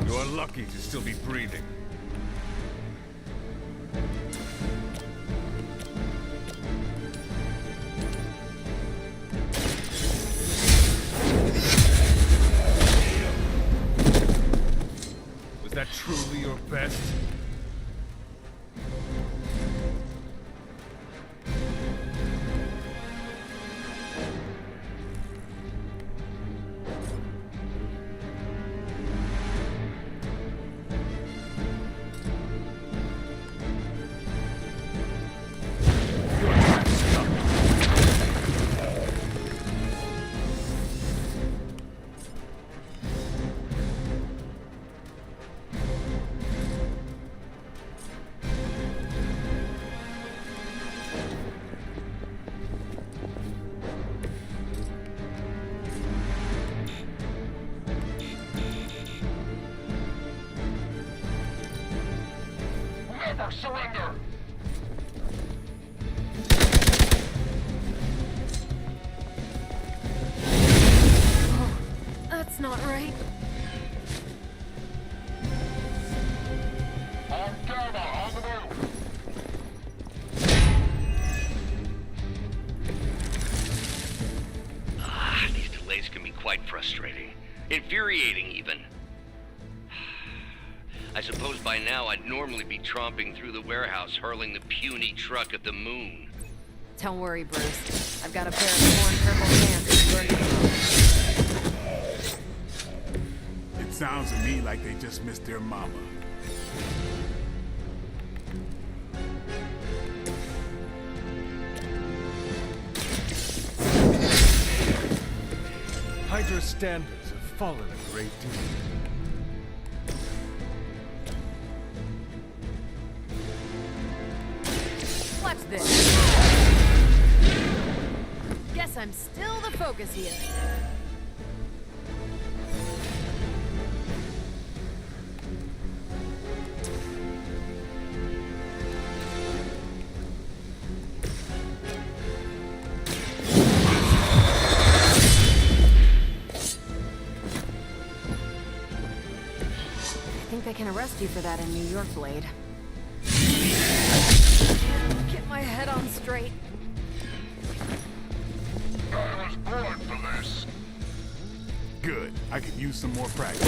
You are lucky to still be breathing. Was that truly your best? Never surrender! Oh, that's not right. On Gamma, on the move! These delays can be quite frustrating. Infuriating, even. I suppose by now I'd normally be tromping through the warehouse hurling the puny truck at the moon. Don't worry, Bruce. I've got a pair of torn purple pants ready to go. It sounds to me like they just missed their mama. Hydra's standards have fallen a great deal. Watch this. Guess I'm still the focus here. I think they can arrest you for that in New York, Blade. Get my head on straight. I was born for this. Good. I could use some more practice.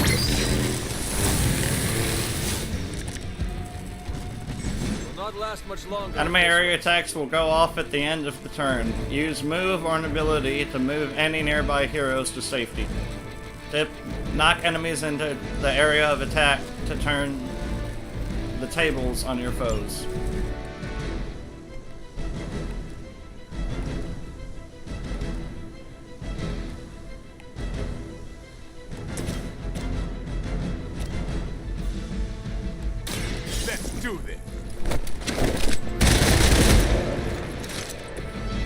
Will not last much longer. Enemy area attacks will go off at the end of the turn. Use move or an ability to move any nearby heroes to safety. Tip, knock enemies into the area of attack to turn the tables on your foes. Let's do this.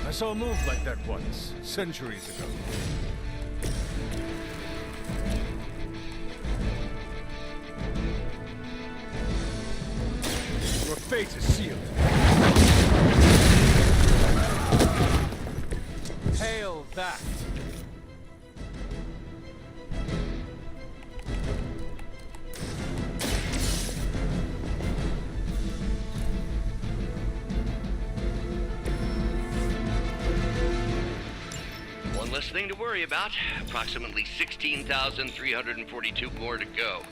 I saw a move like that once, centuries ago. Your fate is sealed. Hail that! One less thing to worry about. Approximately 16,342 more to go.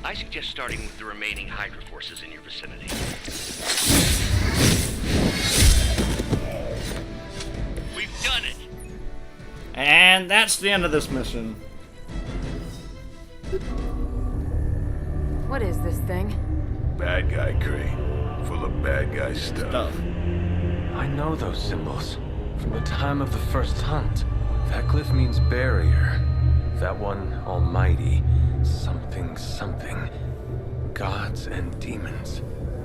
I suggest starting with the remaining Hydra forces in your vicinity. We've done it! And that's the end of this mission. What is this thing? Bad guy crate. Full of bad guy stuff. I know those symbols. From the time of the first hunt. That glyph means barrier. That one, almighty. Something, something. Gods and demons.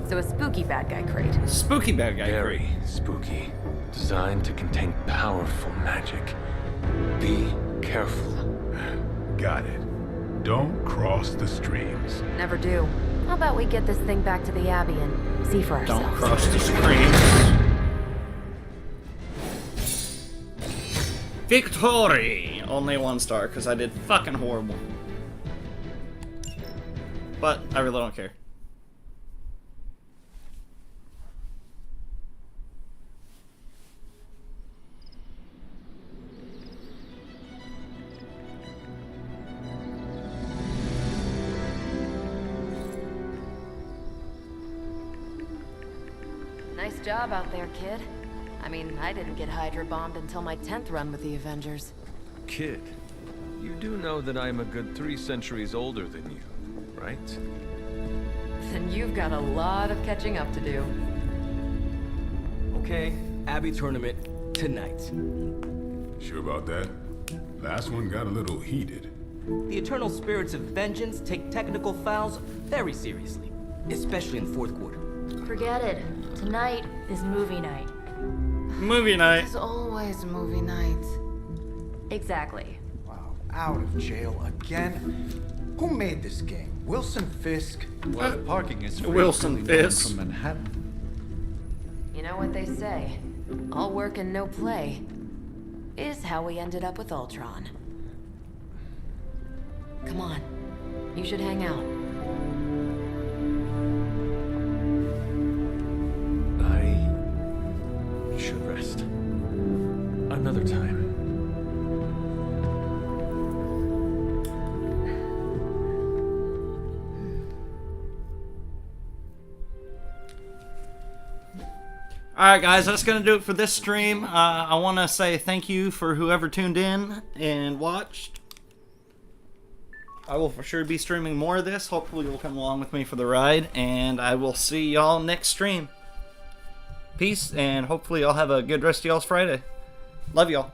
So a spooky bad guy crate. Spooky bad guy Very crate. spooky. Designed to contain powerful magic. Be careful. Got it. Don't cross the streams. Never do. How about we get this thing back to the Abbey and see for ourselves? Don't cross the streams. Victory! Only 1 star, because I did fucking horrible. But I really don't care. Nice job out there, kid. I mean, I didn't get Hydra bombed until my 10th run with the Avengers. Kid, you do know that I'm a good 3 centuries older than you, right? Then you've got a lot of catching up to do. Okay, Abbey tournament tonight. Sure about that? Last one got a little heated. The Eternal Spirits of Vengeance take technical fouls very seriously, especially in the 4th quarter. Forget it. Tonight is movie night. Movie night. It's always movie night. Exactly. Wow, out of jail again? Who made this game? Wilson Fisk? Well, the parking is free. Wilson Only going Fisk. from Manhattan. You know what they say? All work and no play is how we ended up with Ultron. Come on. You should hang out. I should rest. Another time. Alright guys, that's going to do it for this stream. I want to say thank you for whoever tuned in and watched. I will for sure be streaming more of this. Hopefully you'll come along with me for the ride. And I will see y'all next stream. Peace, and hopefully y'all have a good rest of y'all's Friday. Love y'all.